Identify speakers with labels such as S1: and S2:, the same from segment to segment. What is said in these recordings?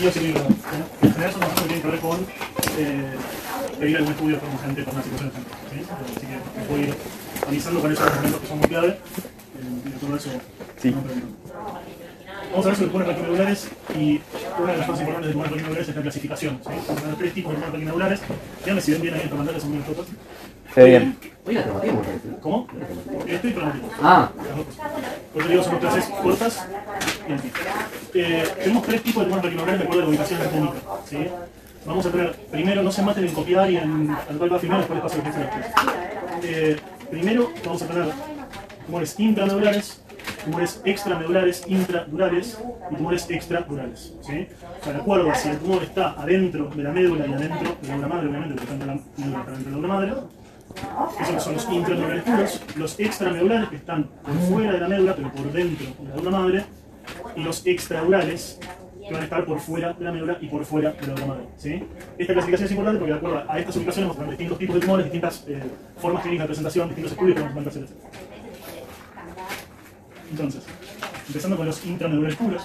S1: sí o sí tiene que ver. En general son cosas que tienen que ver con pedir algún estudio con gente para una situación de gente. Así que puedo ir avisando cuáles son los momentos que son muy clave. Y todo eso
S2: sí.
S1: no preguntando. Vamos a ver sobre tumores raquimedulares y una de las cosas importantes de tumores raquimedulares es la clasificación. ¿Sí? Vamos a ver 3 tipos de tumores raquimedulares. Díganme si ven bien ahí en esta pantalla, son bien fotos.
S2: Se ve bien.
S1: ¿Cómo? Esto y cromático.
S2: Ah.
S1: Por eso digo, son clases cortas y antiguas. Tenemos 3 tipos de tumores raquimedulares de acuerdo a la ubicación anatómica. ¿Sí? Vamos a tener, primero, no se maten en copiar y en al cual va a firmar, después les paso lo que dicen después. Primero, vamos a tener tumores intramedulares, tumores extramedulares, intradurales y tumores extradurales. ¿Sí? O sea, de acuerdo a si el tumor está adentro de la médula y adentro de la obra madre, obviamente, porque está dentro de la médula, está dentro de la obra madre. Esos son los intramedulares puros, los extramedulares que están por fuera de la médula, pero por dentro de la obra madre, y los extradurales que van a estar por fuera de la médula y por fuera de la obra madre. ¿Sí? Esta clasificación es importante porque de acuerdo a estas ubicaciones vamos a tener distintos tipos de tumores, distintas formas clínicas de presentación, distintos estudios que vamos a hacer, etc. Entonces, empezando con los intramedulares puros.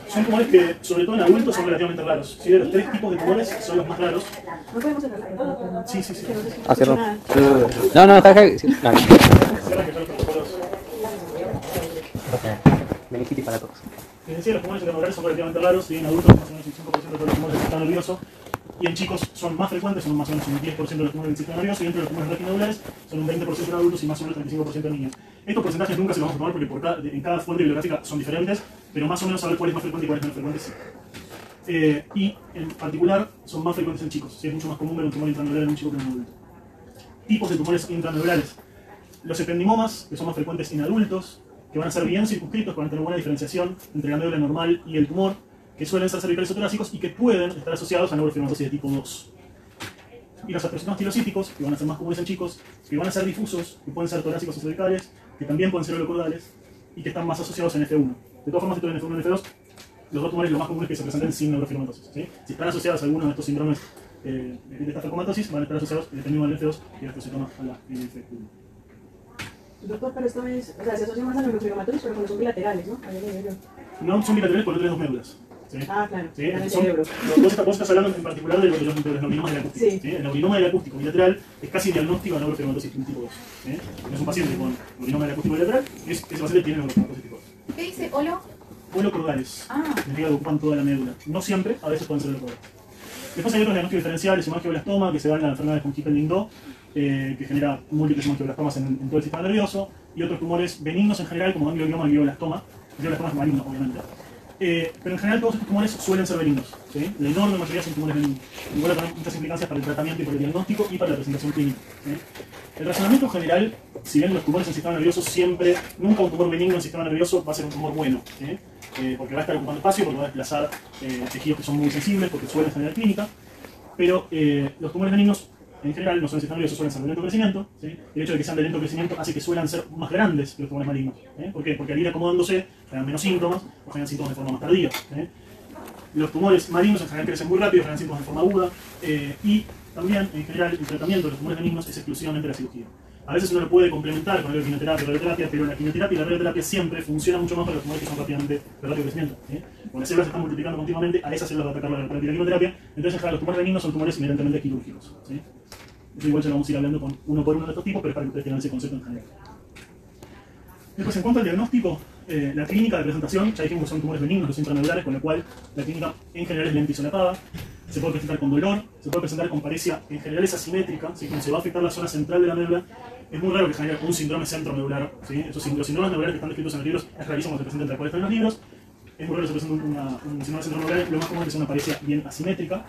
S1: Son tumores que, sobre todo en adultos, son relativamente raros. ¿Sí? De los 3 tipos de tumores son los más raros.
S3: ¿No podemos cerrar?
S1: Sí, sí, sí.
S2: Ah, cierro. No, está acá. Sí. No.
S1: Cierra que son los protocolos.
S2: Beneficio para todos.
S1: Les decía, los tumores intramedulares son relativamente raros. ¿Sí? En adultos, más o menos el 5% de todos los tumores del sistema nervioso. Y en chicos son más frecuentes, son más o menos un 10% de los tumores del sistema nervioso. Y entre los tumores raquimedulares son un 20% en adultos y más o menos 35% en niños. Estos porcentajes nunca se los vamos a tomar porque en cada fuente bibliográfica son diferentes, pero más o menos saber cuál es más frecuente y cuál es menos frecuente sí. Y en particular son más frecuentes en chicos. ¿Sí? Es mucho más común ver un tumor intramedular en un chico que en un adulto. Tipos de tumores intramedulares. Los ependimomas, que son más frecuentes en adultos, que van a ser bien circunscritos, que van a tener buena diferenciación entre la médula normal y el tumor, que suelen ser cervicales o torácicos y que pueden estar asociados a neurofibromatosis de tipo 2. Y los astrocitos tilocíticos, que van a ser más comunes en chicos, que van a ser difusos, que pueden ser torácicos o cervicales, que también pueden ser holocordales y que están más asociados en F1. De todas formas, esto en F1 y en F2, los 2 tumores lo más común es que se presenten sin neurofibromatosis. ¿Sí? Si están asociados a alguno de estos síndromes de esta sarcomatosis, van a estar asociados dependiendo del F2 y el astrocitoma a la F1.
S3: Doctor, pero esto es, o sea, se asocia más a neurofibromatosis, pero cuando son bilaterales, ¿no?
S1: No son bilaterales porque no tienen 2 médulas. ¿Sí?
S3: Ah, claro.
S1: ¿Sí?
S3: En el cerebro.
S1: Vos estás hablando en particular de los neurinomas del acústico.
S3: Sí.
S1: ¿Sí? El neurinoma del acústico bilateral es casi diagnóstico de neurofibromatosis tipo 2. ¿Sí? Es un paciente con neurinoma del acústico bilateral y ese paciente tiene neurofibromatosis tipo 2.
S4: ¿Qué dice Olo?
S1: Holocordales.
S4: Ah.
S1: Significa que ocupan toda la médula. No siempre, a veces pueden ser holocordales. Después hay otros diagnósticos diferenciales, hemangioblastoma, que se dan en la enfermedad de congénita Lindau, que genera múltiples hemangioblastomas en todo el sistema nervioso, y otros tumores benignos en general, como ganglioma y glioblastoma. El glioblastoma es maligno, obviamente. Pero en general todos estos tumores suelen ser benignos. ¿Sí? La enorme mayoría son tumores benignos. Igual tener muchas implicancias para el tratamiento y para el diagnóstico y para la presentación clínica. ¿Sí? El razonamiento general, si bien los tumores en el sistema nervioso siempre, nunca un tumor benigno en el sistema nervioso va a ser un tumor bueno. ¿Sí? Porque va a estar ocupando espacio, porque va a desplazar tejidos que son muy sensibles, porque suelen generar clínica. Pero los tumores benignos en general no son el sistema nervioso, suelen ser de lento crecimiento. ¿Sí? El hecho de que sean de lento crecimiento hace que suelen ser más grandes que los tumores malignos. ¿Por qué? Porque al ir acomodándose generan menos síntomas o generan síntomas de forma más tardía. Los tumores malignos en general crecen muy rápido, generan síntomas de forma aguda y también en general el tratamiento de los tumores benignos es exclusivamente la cirugía. A veces uno lo puede complementar con la quimioterapia o radioterapia, pero la quimioterapia y la radioterapia siempre funciona mucho más para los tumores que son rápidamente de rápido crecimiento. Cuando las células se están multiplicando continuamente, a esas células va a atacar la radioterapia y la quimioterapia, entonces en general los tumores benignos son tumores inherentemente quirúrgicos. ¿Sí? Eso igual ya lo vamos a ir hablando con uno por uno de estos tipos, pero es para que ustedes tengan ese concepto en general. Después, en cuanto al diagnóstico, la clínica de presentación, ya dijimos que son tumores benignos, los intramedulares, con lo cual la clínica en general es lenta y solapada. Se puede presentar con dolor, se puede presentar con paresia, en general es asimétrica, ¿sí? Como se va a afectar la zona central de la médula, es muy raro que genere un síndrome centromedular. ¿Sí? Los síndromes medulares que están descritos en los libros es rarísimo que se presenten tal cual están en los libros. Es muy raro que se presente un síndrome centromedular, lo más común es que sea una paresia bien asimétrica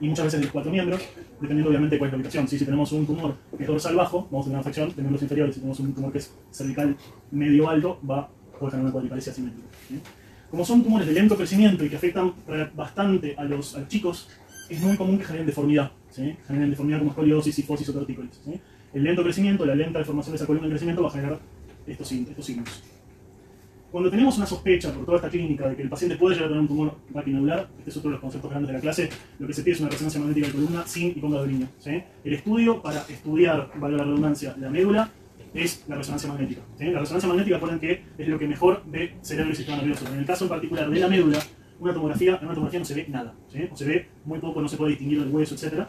S1: y muchas veces de 4 miembros, dependiendo obviamente de cuál es la ubicación. ¿Sí? Si tenemos un tumor que es dorsal bajo, vamos a tener una afección de miembros inferiores. Si tenemos un tumor que es cervical medio alto, puede generar una cuadriparesia asimétrica. ¿Sí? Como son tumores de lento crecimiento y que afectan bastante a los chicos, es muy común que generen deformidad. ¿Sí? Generen deformidad como escoliosis, cifosis o tortícolis. ¿Sí? El lento crecimiento, la lenta deformación de esa columna de crecimiento va a generar estos signos. Cuando tenemos una sospecha por toda esta clínica de que el paciente puede llegar a tener un tumor raquimeular, este es otro de los conceptos grandes de la clase, lo que se pide es una resonancia magnética de columna sin y con gadolinio. ¿Sí? El estudio para estudiar, valga la redundancia, la médula es la resonancia magnética. ¿Sí? La resonancia magnética, recuerden que es lo que mejor ve cerebro y sistema nervioso. En el caso en particular de la médula, en una tomografía no se ve nada. ¿Sí? O se ve muy poco, no se puede distinguir el hueso, etc.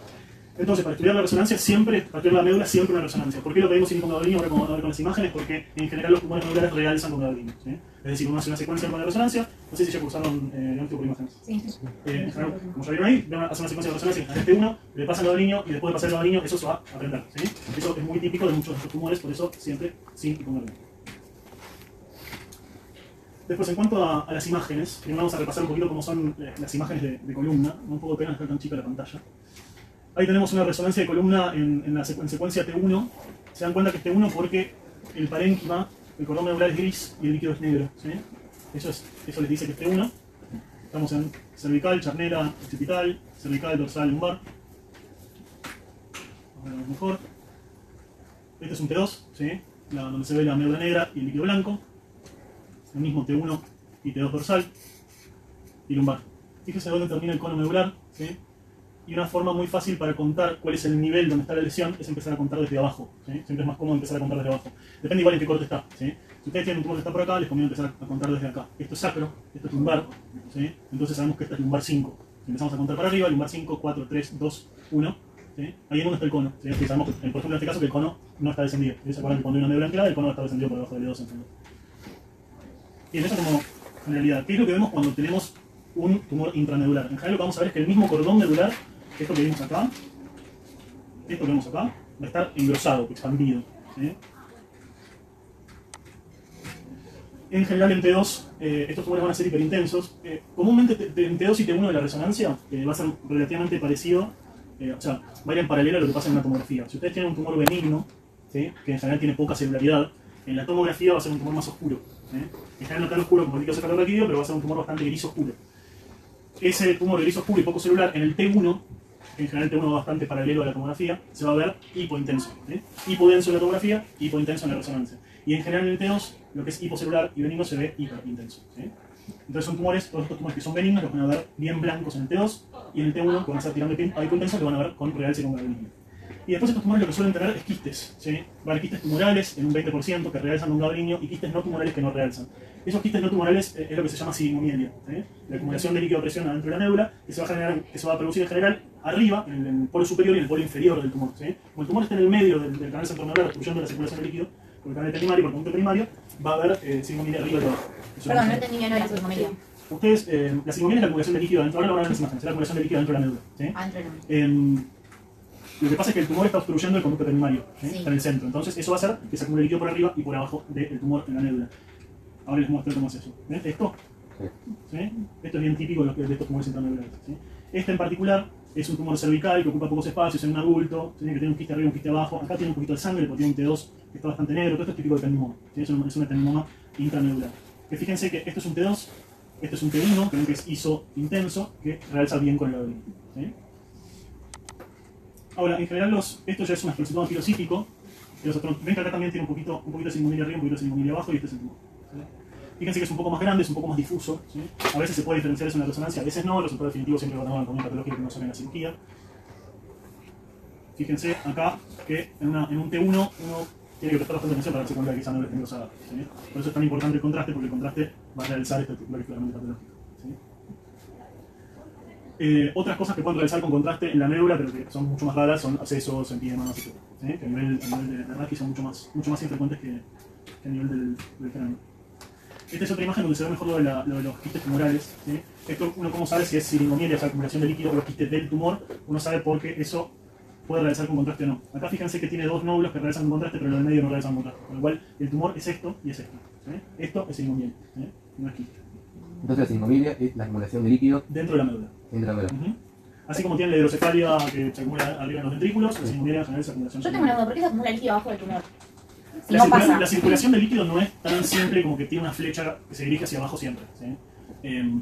S1: Entonces, para estudiar la resonancia, siempre, para estudiar la médula, siempre una resonancia. ¿Por qué lo pedimos sin con Gabardini? Ahora vamos a ver con las imágenes, porque en general los tumores medulares realzan con Gabardini. ¿Sí? Es decir, uno hace una secuencia con la resonancia, no sé si ya cursaron diagnóstico por imágenes.
S4: Sí.
S1: En general, como ya vieron ahí, hace una secuencia de resonancia a este uno, le pasan Gabardini y después de pasar el Gabardini, eso se va a aprender. ¿Sí? Eso es muy típico de muchos de estos tumores, por eso siempre sin y con Gabardini. Después, en cuanto a las imágenes, primero vamos a repasar un poquito cómo son las imágenes de columna. Un poco de pena estar tan chica la pantalla. Ahí tenemos una resonancia de columna en secuencia T1. Se dan cuenta que es T1 porque el parénquima, el cordón medular es gris y el líquido es negro. ¿Sí? Eso les dice que es T1. Estamos en cervical, charnera, occipital, cervical, dorsal, lumbar. Vamos a ver mejor. Este es un T2, ¿sí? Donde se ve la médula negra y el líquido blanco. El mismo T1 y T2 dorsal y lumbar. Fíjense dónde termina el cono medular. ¿Sí? Y una forma muy fácil para contar cuál es el nivel donde está la lesión es empezar a contar desde abajo. ¿Sí? Siempre es más cómodo empezar a contar desde abajo. Depende igual en qué corte está. ¿Sí? Si ustedes tienen un tumor que está por acá, les conviene empezar a contar desde acá. Esto es sacro, esto es lumbar. ¿Sí? Entonces sabemos que esta es lumbar 5. Si empezamos a contar para arriba, lumbar 5, 4, 3, 2, 1. ¿Sí? Ahí en donde está el cono. ¿Sí? Porque sabemos que, por ejemplo, en este caso, que el cono no está descendido. ¿Sí? ¿Se acuerdan que cuando hay una médula anclada, el cono está descendido por debajo del dedo central? Y en eso como generalidad, ¿qué es lo que vemos cuando tenemos un tumor intramedular? En general lo que vamos a ver es que el mismo cordón medular, esto que vemos acá, va a estar engrosado, expandido. ¿Sí? En general en T2, estos tumores van a ser hiperintensos. Comúnmente en T2 y T1 de la resonancia va a ser relativamente parecido, o sea, va a ir en paralelo a lo que pasa en una tomografía. Si ustedes tienen un tumor benigno, ¿sí? Que en general tiene poca celularidad, en la tomografía va a ser un tumor más oscuro. En general no tan oscuro como el líquido, pero va a ser un tumor bastante gris oscuro. Ese tumor gris oscuro y poco celular en el T1, que en general el T1 va bastante paralelo a la tomografía, se va a ver hipointenso. Hipodenso en la tomografía, hipointenso en la resonancia. Y en general en el T2, lo que es hipocelular y benigno se ve hiperintenso. Entonces son tumores, todos estos tumores que son benignos los van a ver bien blancos en el T2, y en el T1, que van a estar tirando a hipointenso, lo van a ver con realce y con benigno. Y después estos tumores lo que suelen tener es quistes. ¿Sí? Va a haber quistes tumorales en un 20% que realzan con Gabardini y quistes no tumorales que no realzan. Esos quistes no tumorales es lo que se llama sigmonielia. ¿Sí? La acumulación de líquido de presión adentro de la médula que se va a producir en general arriba, en el polo superior y en el polo inferior del tumor. ¿Sí? Como el tumor está en el medio del canal centromedular obstruyendo la circulación de líquido por el canal primario, por el punto primario, va a haber sigmonielia arriba y abajo.
S4: Perdón, no entendí bien lo de la sigmonielia.
S1: Ustedes, la sigmonielia es la acumulación de líquido adentro, ahora lo van a ver en las imágenes, es la acumulación de líquido dentro de la médula. ¿Sí?
S4: Adentro de la médula.
S1: Lo que pasa es que el tumor está obstruyendo el conducto primario, ¿sí?
S4: Sí.
S1: Está en el centro. Entonces eso va a hacer que se acumule líquido por arriba y por abajo del tumor en la médula. Ahora les muestro cómo es eso. ¿Ven esto? ¿Sí? Esto es bien típico de estos tumores intramedulares. ¿Sí? Este en particular es un tumor cervical que ocupa pocos espacios en un adulto, ¿sí? Que tiene un quiste arriba y un quiste abajo. Acá tiene un poquito de sangre porque tiene un T2 que está bastante negro. Todo esto es típico de ependimoma. ¿Sí? Es un ependimoma intramedular. Que fíjense que esto es un T2, esto es un T1, que ven que es iso intenso, que realza bien con el Gabardini. ¿Sí? Ahora, en general, esto ya es un astrocytoma pilocítico. Ven que acá también tiene un poquito de sigmonielia arriba, un poquito de sigmonielia abajo, y este es el tumor. ¿Sí? Fíjense que es un poco más grande, es un poco más difuso. ¿Sí? A veces se puede diferenciar eso en la resonancia, a veces no. El resultado definitivo siempre va a tomar con un patológico que no sale en la cirugía. Fíjense acá que en un T1 uno tiene que prestar bastante atención para darse cuenta de que esa no es engrosada. ¿Sí? Por eso es tan importante el contraste, porque el contraste va a realizar este que es claramente patológico. ¿Sí? Otras cosas que pueden realizar con contraste en la médula, pero que son mucho más raras, son abscesos, empiedemas, etc. ¿Sí? Que a nivel de Raji son mucho más infrecuentes que a nivel del cráneo. Esta es otra imagen donde se ve mejor lo de los quistes tumorales. ¿Sí? Esto uno cómo sabe si es sigmonielia, o sea, acumulación de líquido o los quistes del tumor, uno sabe porque eso puede realizar con contraste o no. Acá fíjense que tiene dos nódulos que realizan con contraste, pero los del medio no realizan con contraste. Con lo cual el tumor es esto y es esto. ¿Sí? Esto es sigmonielia, ¿sí? No es quiste.
S2: Entonces la sigmonielia es la acumulación de líquido
S1: dentro de la médula.
S2: dentro de la médula.
S1: Así como tiene la hidrocefalia que se acumula arriba en los ventrículos, la sigmonielia en general es acumulación.
S4: Yo tengo una duda, ¿por qué se acumula líquido abajo del tumor? Si no pasa.
S1: La circulación de líquido no es tan simple como que tiene una flecha que se dirige hacia abajo siempre. ¿Sí?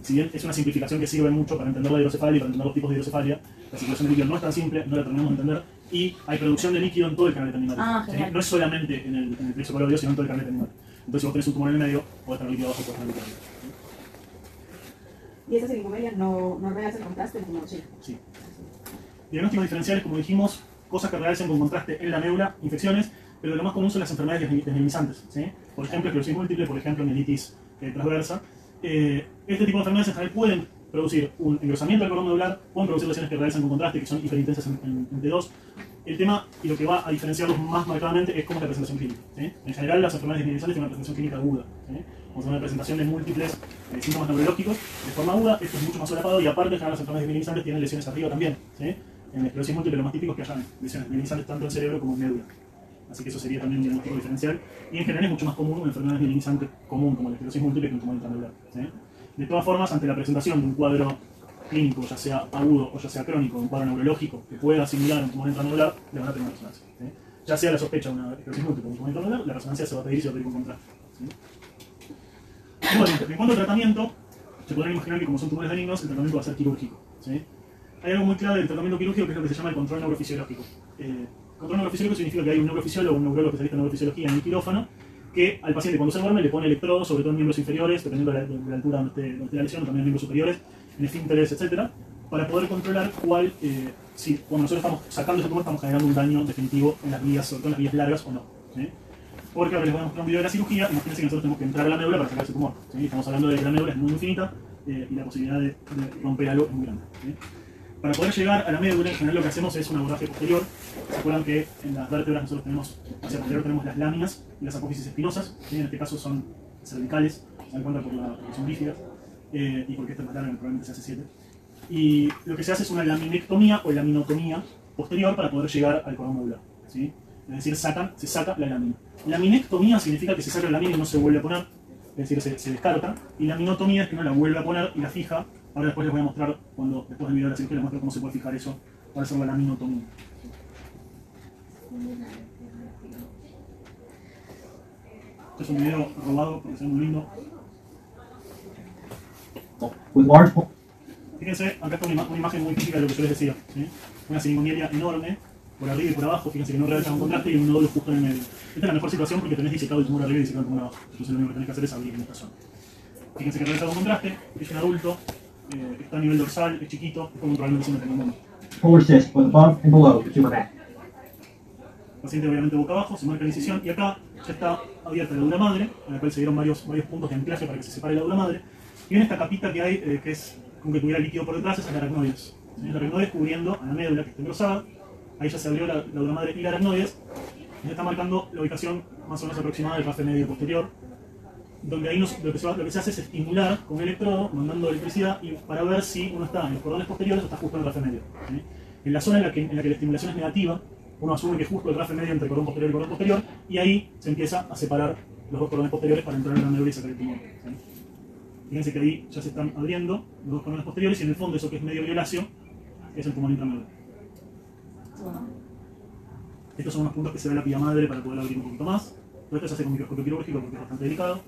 S1: Si bien es una simplificación que sirve mucho para entender la hidrocefalia y para entender los tipos de hidrocefalia, la circulación de líquido no es tan simple, no la terminamos de entender, y hay producción de líquido en todo el canal animal. ¿Sí? No es solamente en el plexo coroideo, sino en todo el canal animal. Entonces si vos tenés un tumor en el medio, podés tener líquido abajo, podés tener líquido arriba.
S3: ¿Y esa sigmomelia no realza el contraste? No, sí.
S1: Diagnósticos diferenciales, como dijimos, cosas que realzan con contraste en la médula, infecciones. pero lo más común son las enfermedades desmielinizantes, ¿sí? Por ejemplo, esclerosis múltiple, por ejemplo, mielitis transversa. Este tipo de enfermedades en general pueden producir un engrosamiento del cordón medular, pueden producir lesiones que realizan con contraste, que son hiperintensas en T2. El tema, y lo que va a diferenciarlos más marcadamente, es cómo es la presentación clínica, ¿sí? En general, las enfermedades desmielinizantes tienen una presentación clínica aguda, ¿sí? Como se llama la presentación de múltiples síntomas neurológicos de forma aguda. Esto es mucho más solapado y aparte, en general, las enfermedades desmielinizantes tienen lesiones arriba también, ¿sí? En la esclerosis múltiple lo más típico es que haya lesiones desmielinizantes tanto en cerebro como en médula. Así que eso sería también un diagnóstico diferencial. Y en general es mucho más común una enfermedad desmielinizante común como la esclerosis múltiple que un tumor intramedular, ¿sí? De todas formas, ante la presentación de un cuadro clínico, ya sea agudo o ya sea crónico, un cuadro neurológico que pueda simular un tumor intramedular, le van a pedir una resonancia, ¿sí? Ya sea la sospecha de una esclerosis múltiple o un tumor intramedular, la resonancia se va a pedir y se va a pedir con contraste, ¿sí? Bueno, en cuanto al tratamiento, se podrán imaginar que como son tumores benignos, el tratamiento va a ser quirúrgico, ¿sí? Hay algo muy clave del tratamiento quirúrgico que es lo que se llama el control neurofisiológico. Control neurofisiológico significa que hay un neurofisiólogo, un neurólogo especialista en neurofisiología en el quirófano, que al paciente cuando se duerme le pone electrodos, sobre todo en miembros inferiores, dependiendo de la altura donde esté la lesión, también en miembros superiores, en esfínteres, etc., para poder controlar cuál, si cuando nosotros estamos sacando ese tumor estamos generando un daño definitivo en las vías, sobre todo en las vías largas o no, ¿sí? Porque ahora les voy a mostrar un video de la cirugía. Imagínense que nosotros tenemos que entrar a la médula para sacar ese tumor, ¿sí? Estamos hablando de que la médula es muy infinita y la posibilidad de romper algo es muy grande, ¿sí? Para poder llegar a la médula, en general lo que hacemos es un abordaje posterior. ¿Se acuerdan que en las vértebras nosotros tenemos, hacia posterior tenemos las láminas y las apófisis espinosas? ¿Sí? En este caso son cervicales, se dan cuenta porque son bífidas y porque esta es más larga, probablemente se hace 7. Y lo que se hace es una laminectomía o laminotomía posterior para poder llegar al cordón medular, ¿sí? Es decir, se saca la lámina. Laminectomía significa que se saca la lámina y no se vuelve a poner, es decir, se descarta. Y laminotomía es que no la vuelve a poner y la fija. Ahora después les voy a mostrar, después del video de la cirugía, les muestro cómo se puede fijar eso para hacer la laminotomía. Este es un video robado porque se ve muy lindo. Fíjense, acá está una imagen muy típica de lo que yo les decía, ¿sí? Una silingonielia enorme, por arriba y por abajo, fíjense que no realiza un contraste y un nódulo justo en el medio. Esta es la mejor situación porque tenés disecado el tumor arriba y disecado el tumor abajo. Entonces lo único que tenés que hacer es abrir en esta zona. Fíjense que realiza un contraste, es un adulto, está a nivel dorsal, es chiquito, es como probablemente un tendón.
S5: Polar cyst both above and below the tumor back.
S1: Paciente obviamente boca abajo, se marca la incisión y acá ya está abierta la dura madre, a la cual se dieron varios puntos de anclaje para que se separe la dura madre. Y en esta capita que hay, que es como que tuviera líquido por detrás, es el aracnoides. El aracnoides cubriendo a la médula que está engrosada. Ahí ya se abrió la dura madre y la aracnoides. Y se está marcando la ubicación más o menos aproximada del rafe medio posterior. Donde ahí lo que se hace es estimular con un electrodo, mandando electricidad, y para ver si uno está en los cordones posteriores o está justo en el rafe medio, ¿sí? En la zona en la que la estimulación es negativa, uno asume que es justo el rafe medio entre el cordón posterior y el cordón posterior, y ahí se empieza a separar los dos cordones posteriores para entrar en la médula y sacar el tumor, ¿sí? Fíjense que ahí ya se están abriendo los dos cordones posteriores y en el fondo eso que es medio violáceo es el tumor intramedular. Estos son unos puntos que se ve la pía madre para poder abrir un poquito más. Todo esto se hace con microscopio quirúrgico porque es bastante delicado.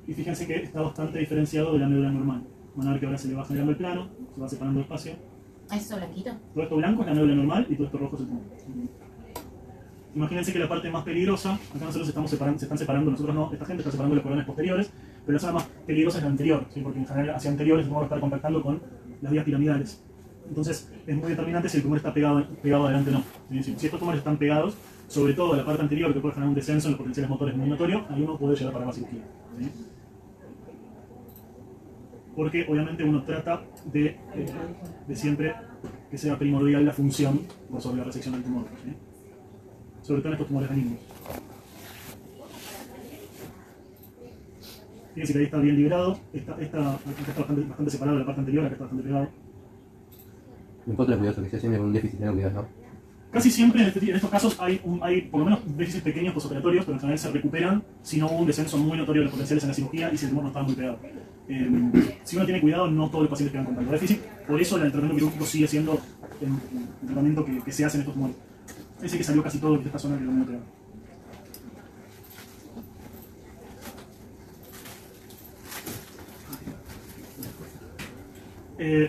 S1: Y fíjense que está bastante diferenciado de la médula normal. Van a ver que ahora se le va generando el plano, se va separando el espacio.
S4: ¿Es eso blanquito?
S1: Todo esto blanco es la médula normal y todo esto rojo es el tumor. Imagínense que la parte más peligrosa, acá nosotros estamos separando, se están separando, nosotros no, esta gente está separando los cordones posteriores, pero la zona más peligrosa es la anterior, ¿sí? Porque en general hacia anteriores el tumor va a estar contactando con las vías piramidales. Entonces es muy determinante si el tumor está pegado adelante o no. Si estos tumores están pegados, sobre todo la parte anterior que puede generar un descenso en los potenciales motores muy notorio, ahí uno puede llegar para la cirugía, ¿sí? Porque obviamente uno trata de siempre que sea primordial la función por sobre la resección del tumor, ¿sí? Sobre todo en estos tumores benignos. Fíjense que ahí está bien liberado, está bastante separado de la parte anterior, acá está bastante pegado.
S2: No importa lo cuidadoso que sea, siempre con un déficit de la unidad, ¿no?
S1: Casi siempre en estos casos hay por lo menos déficits pequeños posoperatorios, pero en general se recuperan si no hubo un descenso muy notorio de los potenciales en la cirugía y si el tumor no estaba muy pegado. Si uno tiene cuidado, no todos los pacientes quedan con tanto déficit, por eso el tratamiento quirúrgico sigue siendo el tratamiento que se hace en estos tumores. Ese que salió casi todo de esta zona que lo voy a pegar.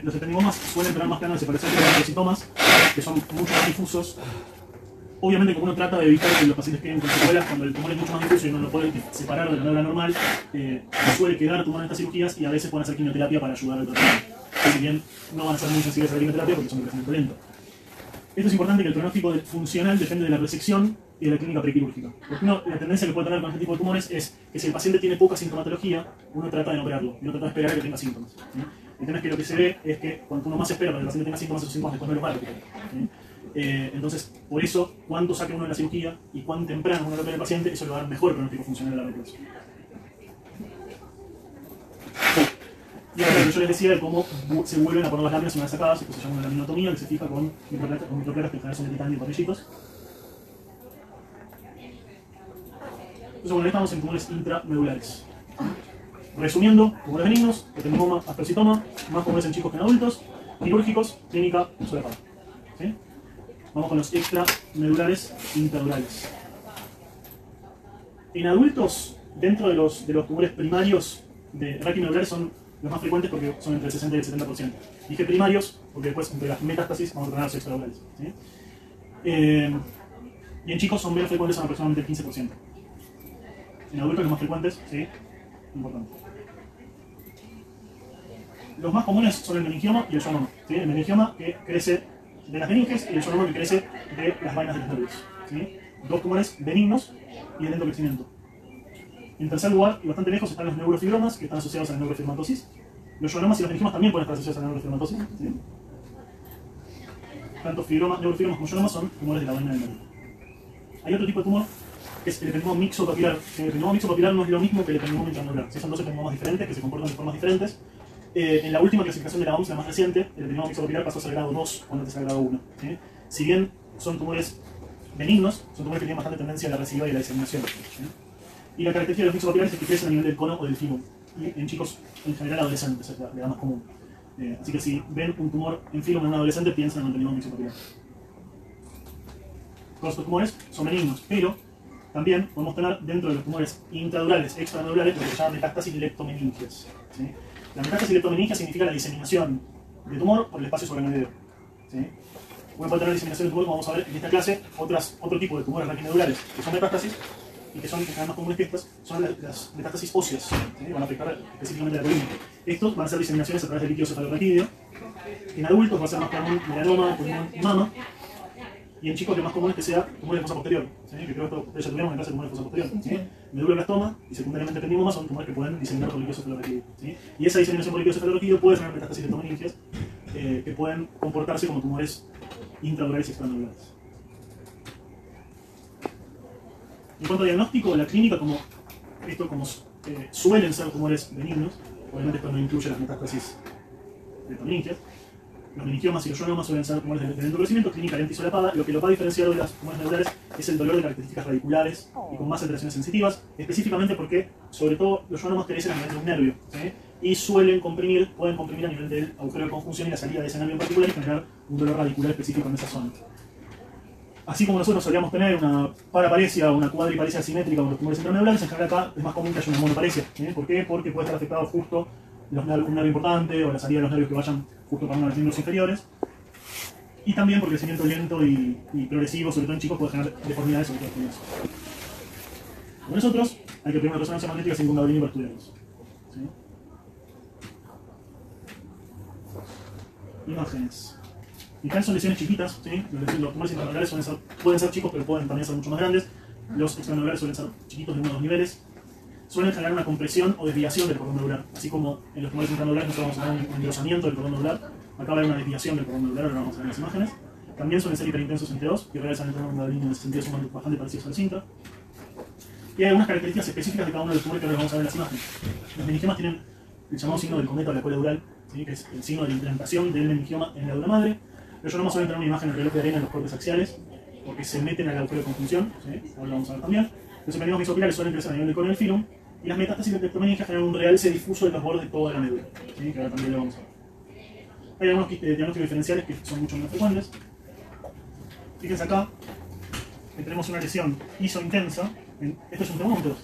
S1: Los ependiomas suelen tener más planos de separación que los angiocitomas, que son mucho más difusos. Obviamente, como uno trata de evitar que los pacientes queden con secuelas, cuando el tumor es mucho más difuso y uno lo puede separar de la médula normal, suele quedar tumor en estas cirugías y a veces pueden hacer quimioterapia para ayudar al tratamiento. Si bien no van a ser muy sensibles a la quimioterapia porque son de crecimiento lento. Esto es importante, que el pronóstico funcional depende de la resección y de la clínica prequirúrgica. Porque la tendencia que puede tener con este tipo de tumores es que si el paciente tiene poca sintomatología, uno trata de no operarlo, y uno trata de esperar a que tenga síntomas. ¿Sí? El tema es que lo que se ve es que cuanto uno más espera para que el paciente tenga síntomas, esos síntomas después no los va a recuperar. ¿Sí? Entonces, por eso, cuánto saque uno de la cirugía y cuán temprano uno lo opera al paciente, eso le va a dar mejor pronóstico funcional a largo plazo. Y ahora lo que yo les decía de cómo se vuelven a poner las láminas una vez sacadas, esto se llama una laminotomía, que se fija con microplatas que en general son de titanio y papellitos. Entonces, bueno, estamos en tumores intramedulares. Resumiendo, tumores benignos, ependimoma, aspercitoma, más comunes en chicos que en adultos, quirúrgicos, clínica solapada. ¿Sí? Vamos con los extramedulares intradurales. En adultos, dentro de los tumores primarios de raquimedulares son los más frecuentes porque son entre el 60 y el 70%. Dije primarios porque después entre las metástasis vamos a tener los extradurales. ¿Sí? Y en chicos son menos frecuentes, son aproximadamente el 15%. En adultos los más frecuentes, sí, importante. Los más comunes son el meningioma y el schwannoma. ¿Sí? El meningioma que crece de las meninges y el schwannoma que crece de las vainas de los nervios. ¿Sí? Dos tumores benignos y de lento crecimiento. En tercer lugar, y bastante lejos, están los neurofibromas, que están asociados a la neurofibromatosis. Los schwannomas y los meningiomas también pueden estar asociados a la neurofibromatosis. ¿Sí? Tanto neurofibromas como schwannomas son tumores de la vaina del nervio. Hay otro tipo de tumor, que es el ependimoma mixopapilar. El ependimoma mixopapilar no es lo mismo que el ependimoma intramedular. Son dos ependimomas diferentes que se comportan de formas diferentes. En la última clasificación de la OMS, la más reciente, el ependimoma mixopapilar pasó a ser grado 2 cuando antes era grado 1. ¿Sí? Si bien son tumores benignos, son tumores que tienen bastante tendencia a la recidiva y a la diseminación. ¿Sí? Y la característica de los mixopapilares es que crecen a nivel del cono o del fibro. Y en chicos, en general, adolescentes, es la edad más común. Así que si ven un tumor en fibro en un adolescente, piensan en un ependimoma mixopapilar. Todos estos tumores son benignos, pero también podemos tener dentro de los tumores intradurales, extramedulares, lo que se llama metástasis leptomeningias. ¿Sí? La metástasis leptomeningia significa la diseminación de tumor por el espacio subaracnoideo. ¿Sí? Uno puede tener diseminación de tumor, como vamos a ver en esta clase, otro tipo de tumores raquimedulares que son metástasis y que son más comunes que estas, son las metástasis óseas, ¿sí? Van a afectar específicamente a la columna. Estos van a ser diseminaciones a través del líquido cefalorraquídeo. En adultos va a ser más común melanoma, pulmón y mama. Y en chicos lo más común es que sea tumores de fosa posterior, ¿sí? Que creo que esto ya tuvieron en clase de tumores de fosa posterior. ¿Sí? Medulloblastoma y secundariamente ependimoma son tumores que pueden diseminar por líquido cefalorraquídeo. ¿Sí? Y esa diseminación por líquido cefalorraquídeo puede tener metástasis leptomeningias que pueden comportarse como tumores intradurales y extramedulares. En cuanto a diagnóstico, la clínica, como suelen ser tumores benignos, obviamente esto no incluye las metástasis leptomeningias. Los meningiomas y los schwannomas suelen ser tumores de lento crecimiento, clínica lenta y solapada. Lo que lo va a diferenciar de las tumores medulares es el dolor de características radiculares y con más alteraciones sensitivas, específicamente porque, sobre todo, los schwannomas crecen a nivel de un nervio, ¿sí? Y pueden comprimir a nivel del agujero de conjunción y la salida de ese nervio en particular y generar un dolor radicular específico en esa zona. Así como nosotros solíamos tener una paraparesia o una cuadriparesia asimétrica con los tumores intramedulares, en general acá es más común que haya una monoparesia. ¿Sí? ¿Por qué? Porque puede estar afectado justo un nervio importante o la salida de los nervios que vayan justo para uno de los miembros inferiores. Y también por crecimiento lento y progresivo, sobre todo en chicos, puede generar deformidades, sobre todo en niños. Con nosotros hay que pedir una resonancia magnética sin cundabulina para estudiarlos. ¿Sí? Imágenes. En general son lesiones chiquitas, ¿sí? Los tumores intramedulares pueden ser chicos, pero pueden también ser mucho más grandes. Los extramedulares suelen ser chiquitos de 1 o 2 niveles. Suelen generar una compresión o desviación del cordón medular. Así como en los tumores intramedulares nosotros vamos a ver un engrosamiento del cordón medular, acá va a haber una desviación del cordón medular, ahora vamos a ver en las imágenes. También suelen ser hiperintensos en T2, que realizan el cordón medular en ese sentido son bastante parecidos al cinta. Y hay algunas características específicas de cada uno de los tumores que ahora vamos a ver en las imágenes. Los meningiomas tienen el llamado signo del cometa o la cola dural, ¿sí? Que es el signo de la implantación del meningioma en la dura madre. Los schwannomas suelen tener una imagen del reloj de arena en los cortes axiales, porque se meten al agujero de conjunción, ¿sí? Ahora lo vamos a ver también. Los ependimomas mixopapilares suelen crecer a nivel del cono del filum, y las metástasis leptomeningias generan un realce difuso de los bordes de toda la médula, ¿sí? Que ahora también lo vamos a ver. Hay algunos diagnósticos diferenciales que son mucho menos frecuentes. Fíjense acá, que tenemos una lesión isointensa. Esto es un T1,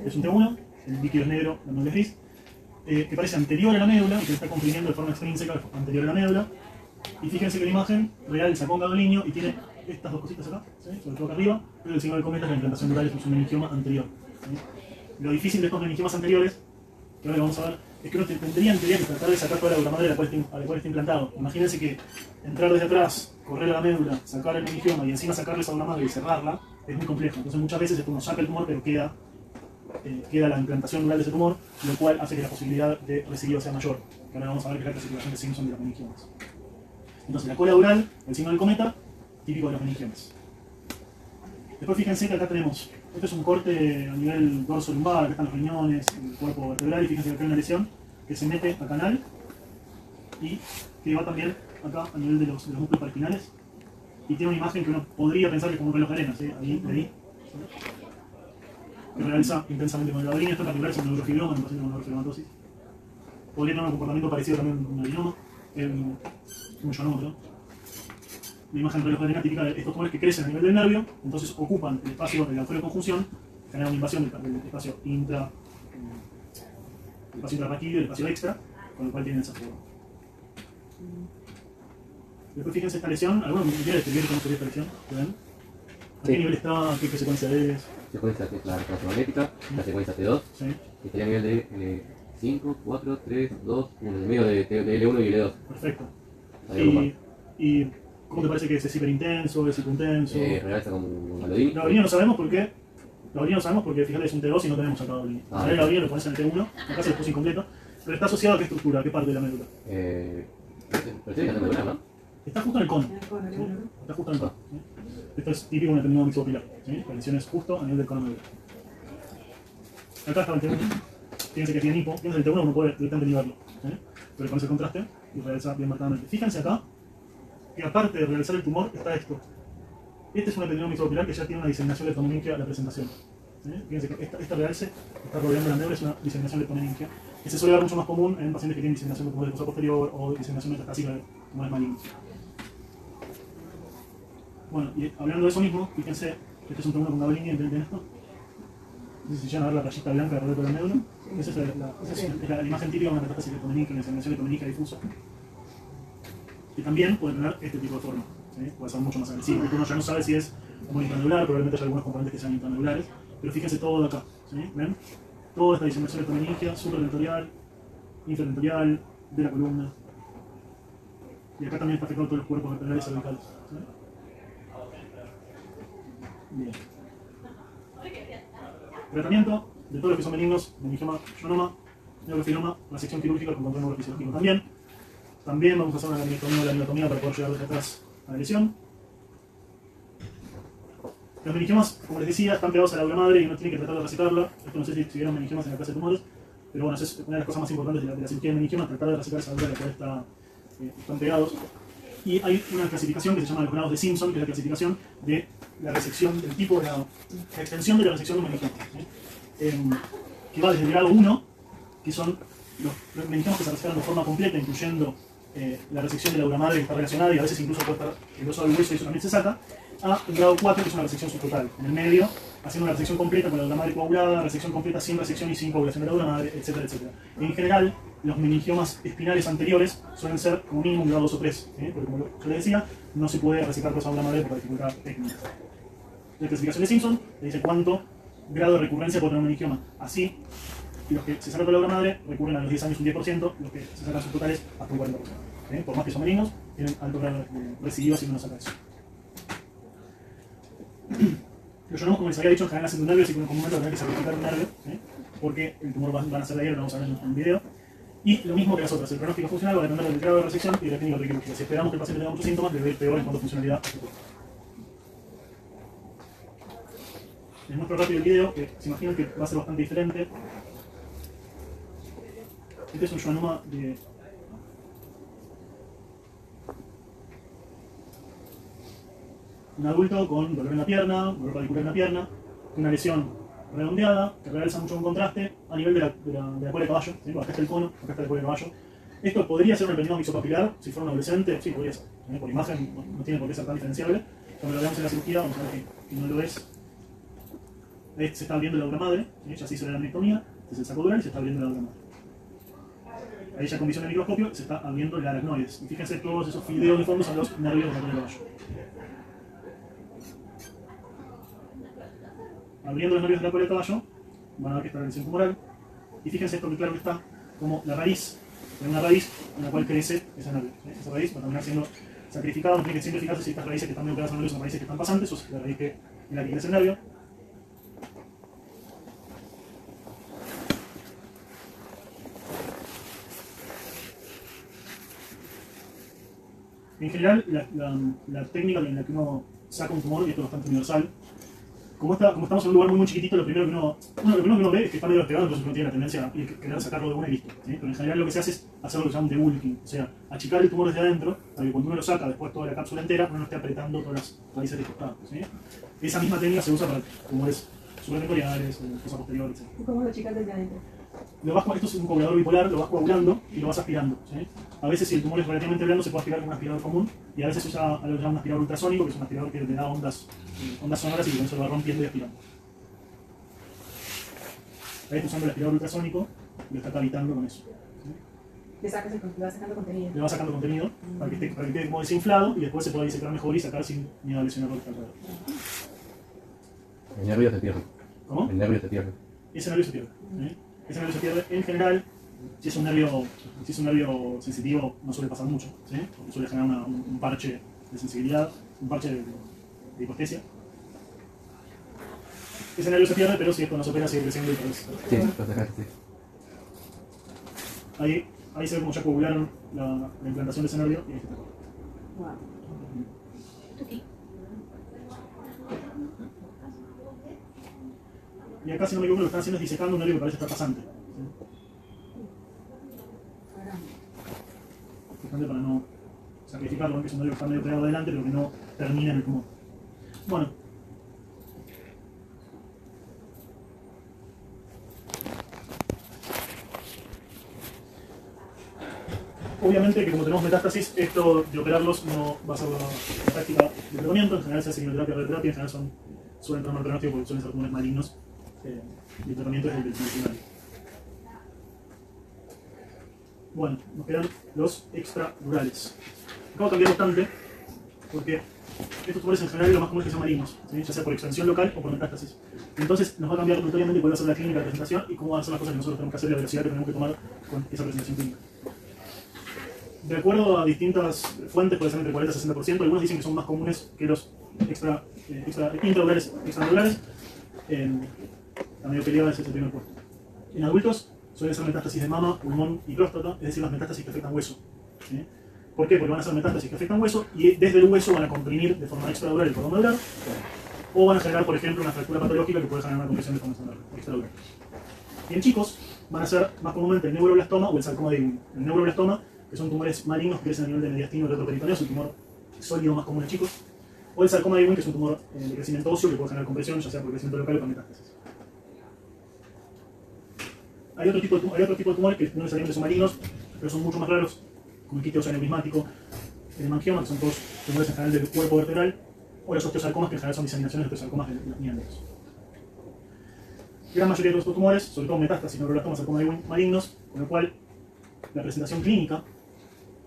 S1: es un T1, el líquido es negro, la médula es gris, que parece anterior a la médula, que está comprimiendo de forma extrínseca anterior a la médula. Y fíjense que la imagen realza con gadolinio y tiene estas dos cositas acá, ¿sí? Sobre todo acá arriba, pero el signo del cometa es la implantación dural, es un meningioma anterior, ¿sí? Lo difícil de estos meningiomas anteriores, que ahora vamos a ver, es que uno tendría en teoría que tratar de sacar toda la aura madre a la cual está implantado. Imagínense que entrar desde atrás, correr a la médula, sacar el meningioma y encima sacarle esa aura madre y cerrarla es muy complejo. Entonces muchas veces uno saca el tumor pero queda la implantación neural de ese tumor, lo cual hace que la posibilidad de recidiva sea mayor. Que ahora vamos a ver que es la clasificación de Simpson de los meningiomas. Entonces la cola dural, el signo del cometa, típico de los meningiomas. Después fíjense que acá tenemos, este es un corte a nivel dorso lumbar, acá están los riñones, el cuerpo vertebral, y fíjense que acá hay una lesión que se mete a canal y que va también acá a nivel de los músculos paraespinales, y tiene una imagen que uno podría pensar que es como un reloj de arena, ¿sí? Ahí, que realiza intensamente con el ladrillo. Esto en particular es un neurofibroma, un paciente con neurofibromatosis. Podría tener un comportamiento parecido también a un adenoma, un schwannoma, perdón. La imagen de reloj de arena típica de estos tumores que crecen a nivel del nervio, entonces ocupan el espacio del agujero de conjunción, generan una invasión del espacio intraraquídeo, el espacio extra, con lo cual tienen esa forma. Después fíjense esta lesión, ¿alguno me quiere describir cómo sería esta lesión? ¿Ven? ¿A qué nivel está? ¿Qué secuencia es?
S2: Secuencia que es la resonancia magnética, la secuencia T2,
S1: ¿Sí?
S2: que estaría a nivel de 5, 4, 3, 2, 1, en el medio de L1 y L2.
S1: Perfecto.
S2: Ahí
S1: ¿Y cómo te parece que es hiperintenso, es hipointenso?
S2: realiza como un Alodini.
S1: La orina no sabemos por qué. La orina no sabemos porque fíjate es un T2 y no tenemos acá la orina. La orina lo pones en el T1, acá se lo puso incompleto. Pero está asociado a qué estructura, a qué parte de la médula.
S2: Pero tiene que andar, ¿no?
S1: Está justo en el cono. ¿Sí? Está justo en el cono. ¿Sí? Esto es típico de un determinado mixopilar. ¿Sí? La lesión es justo a nivel del cono medular. Acá está el T1. Fíjense que tiene hipo. Fíjense el T1 uno puede directamente nivelarlo. ¿Sí? Pero con ese contraste y realiza bien marcadamente. Fíjense acá que aparte de realizar el tumor está esto. Este es un epitelio mixopilar que ya tiene una diseminación leptomeningia a la presentación. ¿Sí? Fíjense que esta realce está rodeando la médula, es una diseminación leptomeningia que se suele dar mucho más común en pacientes que tienen diseminación de tumores de fosa posterior o diseminación metastásica de tumores malignos. Bueno, y hablando de eso mismo, fíjense, este es un tumor con una línea, ¿entienden esto? No sé si llegan a ver la rayita blanca alrededor de la médula. Esa es la imagen típica de una metástasis leptomeningia, una diseminación leptomeningia difusa. Que también puede tener este tipo de forma. ¿Sí? Puede ser mucho más agresivo, porque uno ya no sabe si es muy intranebular, probablemente hay algunos componentes que sean intranebulares, pero fíjense todo de acá. ¿Sí? ¿Ven? Toda esta diseminación leptomeningia, supratentorial, infratentorial, de la columna. Y acá también está afectado todos los cuerpos vertebrales y cervicales. ¿Sí? Bien. Tratamiento de todos los que son benignos, meningioma, schwannoma, neurofibroma, resección quirúrgica con control neurofisiológico también. También vamos a hacer una laminectomía para poder llegar desde atrás a la lesión. Los meningiomas, como les decía, están pegados a la aura madre y uno tiene que tratar de recetarla. Esto no sé si vieron meningiomas en la clase de tumores, pero bueno, es una de las cosas más importantes de la cirugía de meningioma, tratar de recetar esa aura a la cual están pegados. Y hay una clasificación que se llama los grados de Simpson, que es la clasificación de la resección, del tipo de la extensión de la resección de un meningioma. Que va desde el grado 1, que son los meningiomas que se resecan de forma completa, incluyendo la resección de la aura madre que está relacionada y a veces incluso puede estar el hueso del hueso y eso también se saca, a el grado 4 que es una resección subtotal. En el medio, haciendo una resección completa con la aura madre coagulada, resección completa sin resección y sin coagulación de la aura madre, etcétera, etcétera. Y en general, los meningiomas espinales anteriores suelen ser como mínimo un grado 2 o 3, porque como yo les decía, no se puede resecar por esa aura madre por la dificultad técnica. La clasificación de Simpson le dice cuánto grado de recurrencia puede tener un meningioma. Así, los que se sacan por la aura madre recurren a los 10 años un 10%, los que se sacan subtotales hasta un 40%. Por más que son malignos, tienen alto grado de recidiva si uno saca eso. Los schwannomas, como les había dicho, en general hacen de un nervio, así que uno comúnmente va a tener que sacrificar un nervio, porque el tumor va a nacer de ahí, lo vamos a ver en un video. Y lo mismo que las otras, el pronóstico funcional va a depender del grado de resección y de la técnica de quirúrgica. Si esperamos que el paciente tenga muchos síntomas, le va a ir peor en cuanto a funcionalidad. Les muestro rápido el video, que se imaginan que va a ser bastante diferente. Este es un schwannoma de un adulto con dolor en la pierna, dolor radicular en la pierna, una lesión redondeada que realiza mucho un contraste a nivel de la cola de caballo. ¿Sí? Acá está el cono, acá está la cola de caballo. Esto podría ser un ependimo mixopapilar si fuera un adolescente, sí, podría ser. Por imagen no tiene por qué ser tan diferenciable. Cuando lo veamos en la cirugía vamos a ver que no lo es. Ahí se está abriendo la aura madre, ¿sí? Ya se hizo la laminectomía, este es el saco dural y se está abriendo la aura madre. Ahí ya con visión de microscopio se está abriendo el aracnoides. Y fíjense, todos esos fideos de fondo son los nervios de la cola de caballo. Abriendo los nervios de la cola de caballo, van a ver que está la lesión tumoral. Y fíjense esto que claro que está, como la raíz, una raíz en la cual crece ese nervio. Esa raíz va a terminar siendo sacrificada, no tiene que siempre fijarse si estas raíces que están medio pegadas al nervio son raíces que están pasantes o si la raíz en la que crece el nervio. En general, la técnica en la que uno saca un tumor, y esto es bastante universal, como estamos en un lugar muy chiquitito, lo primero que uno ve es que está medio despegado, entonces uno tiene la tendencia a querer sacarlo de una y listo. ¿Sí? Pero en general lo que se hace es hacer lo que se llama un debulking, o sea, achicar el tumor desde adentro, para que cuando uno lo saca, después toda la cápsula entera, uno no esté apretando todas las raíces de costado. ¿Sí? Esa misma técnica se usa para tumores supratentoriales, fosa posterior, etc.
S3: ¿Y cómo lo chicas desde adentro?
S1: Esto es un coagulador bipolar, lo vas coagulando y lo vas aspirando. ¿Sí? A veces, si el tumor es relativamente blando, se puede aspirar con un aspirador común, y a veces se usa algo que se llama un aspirador ultrasónico, que es un aspirador que te da ondas sonoras y que con eso lo va rompiendo y aspirando. Ahí está usando el aspirador ultrasónico y lo está cavitando con eso. ¿Sí?
S3: Le vas sacando contenido.
S1: Le va sacando contenido para que esté como desinflado y después se pueda disecar mejor y sacar sin miedo a lesionarlo alrededor.
S2: El nervio se pierde.
S1: ¿Cómo?
S2: El nervio se pierde.
S1: Ese nervio se pierde. Ese nervio se pierde en general. Si es un nervio sensitivo, no suele pasar mucho. ¿Sí? Porque suele generar un parche de sensibilidad, un parche de hipostesia. Ese nervio se pierde, pero si esto no se opera, sigue creciendo y parece.
S2: Sí, lo sacaste.
S1: Ahí se ve como ya coagularon la implantación de ese nervio y ahí está.
S3: Wow.
S1: Y acá, si no me equivoco, lo que están haciendo es disecando un nervio que parece estar pasante. Fíjate para no sacrificarlo, que es un nervio que está medio pegado adelante, pero que no termina en el tumor. Bueno. Obviamente que como tenemos metástasis, esto de operarlos no va a ser la práctica de tratamiento. En general se hace quimioterapia, radioterapia, en general suelen tener mal pronóstico porque suelen ser tumores malignos. Y el tratamiento es el tradicional. Bueno, nos quedan los extradurales. Acabo de cambiar bastante porque estos tumores en general lo más común es que sean malignos, ¿sí? Ya sea por extensión local o por metástasis. Entonces nos va a cambiar notoriamente cuál va a ser la clínica de presentación y cómo van a ser las cosas que nosotros tenemos que hacer y la velocidad que tenemos que tomar con esa presentación clínica. De acuerdo a distintas fuentes, puede ser entre 40 y 60%, algunos dicen que son más comunes que los intradurales extradurales. La medio peleada es el primer puesto. En adultos suelen ser metástasis de mama, pulmón y próstata, es decir, las metástasis que afectan hueso. ¿Sí? ¿Por qué? Porque van a ser metástasis que afectan hueso y desde el hueso van a comprimir de forma extradural el cordón medular o van a generar, por ejemplo, una fractura patológica que puede generar una compresión de forma extradural. Y en chicos van a ser más comúnmente el neuroblastoma o el sarcoma de Ewing. El neuroblastoma, que son tumores malignos que crecen a nivel de mediastino y retroperitoneo, es un tumor sólido más común en chicos. O el sarcoma de Ewing, que es un tumor de crecimiento óseo que puede generar compresión, ya sea por crecimiento local o por metástasis. Hay otro tipo de tumores que no necesariamente son malignos, pero son mucho más raros, como el quiste neurismático, el hemangioma, que son todos tumores en general del cuerpo vertebral, o los osteosarcomas, que en general son diseminaciones de osteosarcomas de los miembros. La gran mayoría de estos tumores, sobre todo metástasis, neuroblastomas, sarcoma de Ewing malignos, con lo cual la presentación clínica va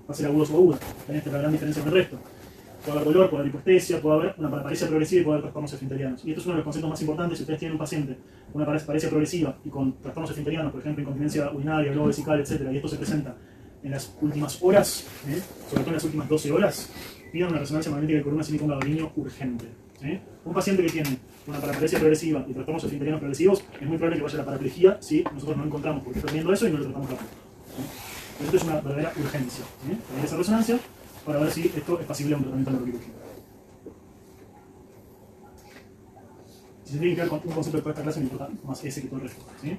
S1: a ser aguda o subaguda. Tenés la gran diferencia con el resto. Puede haber dolor, puede haber hipostesia, puede haber una paraparesia progresiva y puede haber trastornos esfinterianos. Y esto es uno de los conceptos más importantes. Si ustedes tienen un paciente con una paraparesia progresiva y con trastornos esfinterianos, por ejemplo, incontinencia urinaria, globo vesical, etc., y esto se presenta en las últimas horas, sobre todo en las últimas 12 horas, pidan una resonancia magnética de columna sílico gadolinio urgente. Un paciente que tiene una paraparesia progresiva y trastornos esfinterianos progresivos, es muy probable que vaya a la paraplejía si nosotros no encontramos por qué está teniendo eso y no lo tratamos rápido. Esto es una verdadera urgencia. Tener esa resonancia para ver si esto es pasible a un tratamiento neuroquirúrgico. Si se tiene que quedar con un concepto de toda esta clase, me importa más ese que todo el resto. ¿Sí?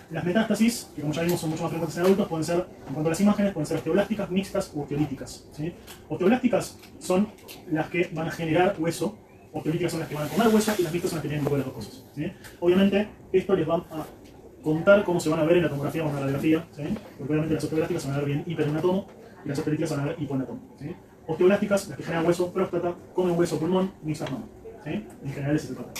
S1: Las metástasis, que como ya vimos son mucho más frecuentes en adultos, pueden ser, en cuanto a las imágenes, pueden ser osteoblásticas, mixtas u osteolíticas. ¿Sí? Osteoblásticas son las que van a generar hueso, osteolíticas son las que van a comer hueso y las mixtas son las que tienen un poco de las dos cosas. ¿Sí? Obviamente, esto les va a contar cómo se van a ver en la tomografía o en la radiografía, ¿sí? Porque obviamente las osteoblásticas se van a ver bien hiperinatomo y las osteolíticas se van a ver hipoanatomo. ¿Sí? Osteoblásticas, las que generan hueso, próstata, comen hueso, pulmón, mixtas mama. ¿Sí? En general ese es el patrón.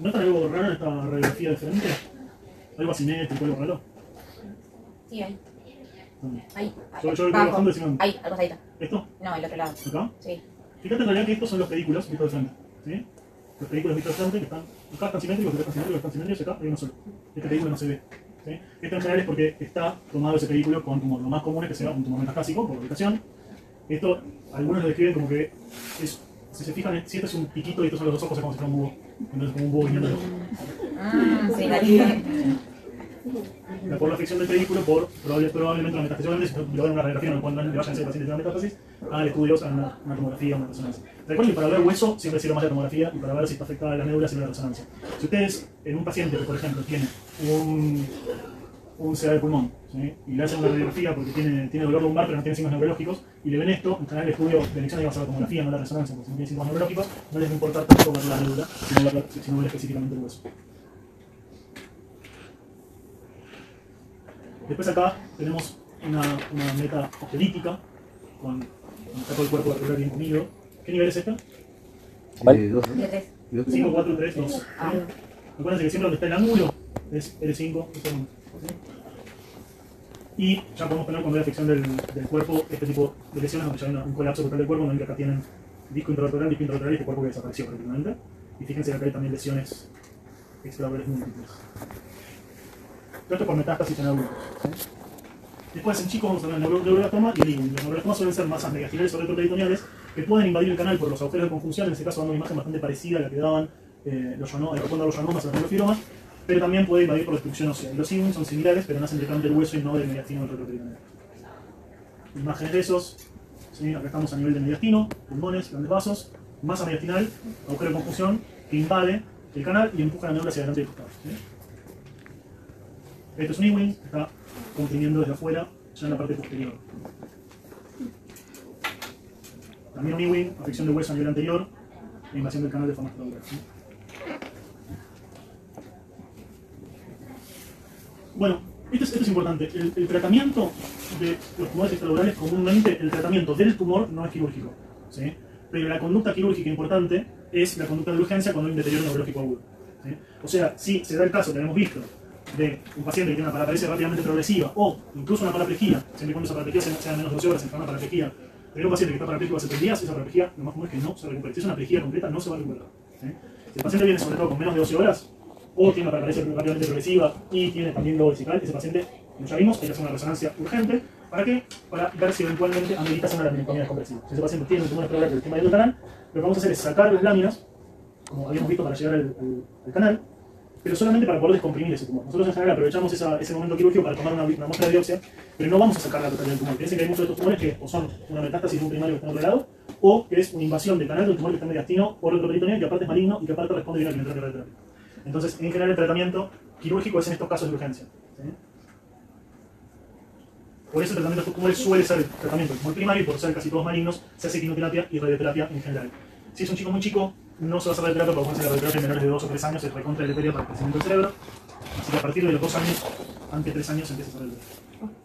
S1: ¿Notan algo raro en esta radiografía diferente? ¿Algo asimétrico, algo raro?
S4: Sí, ahí.
S1: ¿Dónde?
S4: Ahí.
S1: Yo voy
S4: Abajo.
S1: bajando y decimos,
S4: Ahí, al costadito.
S1: ¿esto?
S4: No, el otro lado.
S1: ¿Acá?
S4: Sí.
S1: Fíjate en realidad que estos son los pedículos, visto de frente. ¿Sí? los pedículos microestrantes que están acá, están simétricos, acá están simétricos, están simétricos, acá hay uno solo. Este pedículo no se ve. ¿Sí? Esto en general es porque está tomado ese pedículo con tumor. Lo más común es que sea un tumor metastásico por ubicación. Esto, algunos lo describen como que es, si se fijan, si esto es un piquito y estos son los dos ojos, es como si fuera un búho. Entonces, como un búho viniendo del ojo.
S4: Sí, la dije.
S1: Por la afección del pedículo, probablemente la metástasis, si lo ven en una radiografía, no cuando le vayan a hacer pacientes de metástasis, hagan estudios, hagan una tomografía, una resonancia. Recuerden que para ver hueso siempre sirve más la tomografía y para ver si está afectada la médula sirve la resonancia. Si ustedes, en un paciente que, por ejemplo, tiene un CA de pulmón, ¿sí? Y le hacen una radiografía porque tiene dolor lumbar pero no tiene signos neurológicos, y le ven esto, en general el estudio de elección iba a ser la tomografía, no la resonancia, porque si no tiene signos neurológicos, no les va a importar tanto ver la médula, sino ver específicamente el hueso. Después acá tenemos una meta obstelítica, con está todo el cuerpo vertebral bien comido. ¿Qué nivel es esta?
S2: 2.
S4: De 3.
S1: 5, 4, 3, 2. Acuérdense que siempre donde está el ángulo es L5, L1. Y ya podemos tener cuando hay afección del cuerpo este tipo de lesiones donde ya hay un colapso total del cuerpo, donde acá tienen disco intravertebral y este cuerpo que desapareció prácticamente. Y fíjense que acá hay también lesiones extraorales múltiples. Todo esto por metástasis en adultos. ¿Sí? Después en chicos vamos a ver el neuroblastoma y el Ewing. Los neuroblastomas suelen ser masas mediastinales o retroperitoneales que pueden invadir el canal por los agujeros de conjunción, en este caso dando una imagen bastante parecida a la que daban los llanomas y los neurofibromas, pero también puede invadir por destrucción ósea. Y los Ewing son similares, pero nacen directamente del hueso y no del mediastino o retroperitoneal. Imágenes de esos. ¿Sí? Acá estamos a nivel de mediastino, pulmones, grandes vasos, masa mediastinal, agujero de conjunción que invade el canal y empuja la médula hacia adelante y costado. ¿Sí? Esto es un Ewing, está comprimiendo desde afuera, ya en la parte posterior. También un Ewing, afección de hueso a nivel anterior, e invasión del canal de forma extraocular. ¿Sí? Bueno, esto es importante. El tratamiento de los tumores extraorales, comúnmente el tratamiento del tumor no es quirúrgico. ¿Sí? Pero la conducta quirúrgica importante es la conducta de urgencia cuando hay un deterioro neurológico agudo. ¿Sí? O sea, si se da el caso que hemos visto de un paciente que tiene una paraparesia rápidamente progresiva o incluso una paraplejía, siempre y cuando esa paraplejía sea menos de 12 horas, se enferma una paraplejía, pero un paciente que está parapléjico hace 3 días, esa paraplejía lo más común es que no se recupere. Si es una plejía completa, no se va a recuperar. ¿Sí? Si el paciente viene sobre todo con menos de 12 horas o tiene una paraparesia rápidamente progresiva y tiene también lobo vesical, ese paciente, como ya vimos, hay que hacer una resonancia urgente. ¿Para qué? Para ver si eventualmente amerita hacer una laminectomía descompresiva. Si ese paciente tiene un tumor extraoral que está invadiendo el canal, lo que vamos a hacer es sacar las láminas, como habíamos visto para llegar al canal, pero solamente para poder descomprimir ese tumor. Nosotros en general aprovechamos ese momento quirúrgico para tomar una muestra de biopsia, pero no vamos a sacar la totalidad del tumor. Fíjense que hay muchos de estos tumores que o son una metástasis de un primario que está en otro lado, o que es una invasión del canal del tumor que está en mediastino o retroperitoneal, que aparte es maligno y que aparte responde bien a la quimioterapia radioterapia. Entonces, en general el tratamiento quirúrgico es en estos casos de urgencia. ¿Sí? Por eso el tratamiento de estos tumores suele ser el tratamiento del tumor primario y por ser casi todos malignos, se hace quimioterapia y radioterapia en general. Si es un chico muy chico, no se va a hacer radioterapia porque la radioterapia en menores de 2 o 3 años es recontra deleteria para el crecimiento del cerebro. Así que a partir de los 2 años, antes de 3 años, empieza a hacer radioterapia.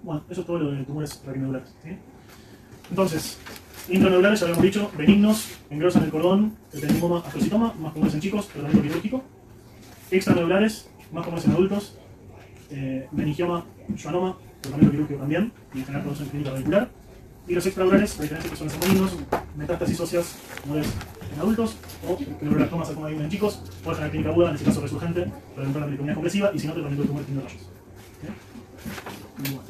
S1: Bueno, eso es todo lo de tumores raquinoidales. ¿Sí? Entonces, intraneurales, ya habíamos dicho, benignos, engrosan el cordón, el tenimoma, astrocitoma, más comunes en chicos, tratamiento quirúrgico. Extraneurales, más comunes en adultos, meningioma, schwannoma, tratamiento quirúrgico también, y en general producen clínica radicular. Y los extraneurales, la diferencia es que son malignos, metástasis óseas, tumores en adultos, o neuroblastoma sarcoma en chicos, puede tener clínica aguda, en este caso resurgente, para eventual laminectomía compresiva, y si no, tratamiento de tumores de rayos. ¿Sí? Bueno.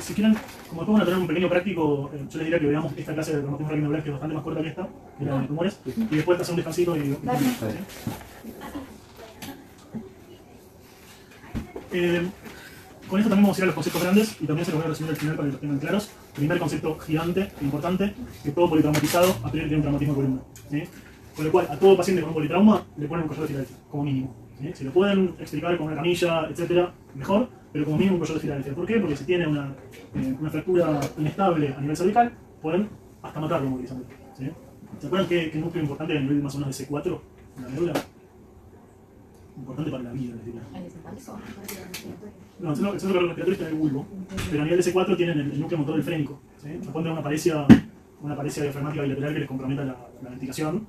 S1: Si quieren, como después van a tener un pequeño práctico, yo les diría que veamos esta clase de cromatismo raquinoidal, que es bastante más corta que esta, que la de tumores, y después hacer un descansito y con esto también vamos a ir a los conceptos grandes y también se los voy a resumir al final para que los tengan claros. Primer concepto gigante, importante, que todo politraumatizado a priori tiene un traumatismo de columna. ¿Sí? Con lo cual, a todo paciente con un politrauma le ponen un collar de Filadelfia, como mínimo. ¿Sí? Si lo pueden explicar con una camilla, etc., mejor, pero como mínimo un collar de Filadelfia. ¿Por qué? Porque si tiene una fractura inestable a nivel cervical, pueden hasta matarlo movilizando. ¿Sí? ¿Se acuerdan qué núcleo importante a nivel más o menos de C4 en la médula? Importante para la vida, les diría. No, el centro cardiorrespiratorio está en el bulbo, pero a nivel de C4 tienen el núcleo motor del frénico. ¿Sí? Se pone una paresia diafragmática bilateral que les comprometa la ventilación.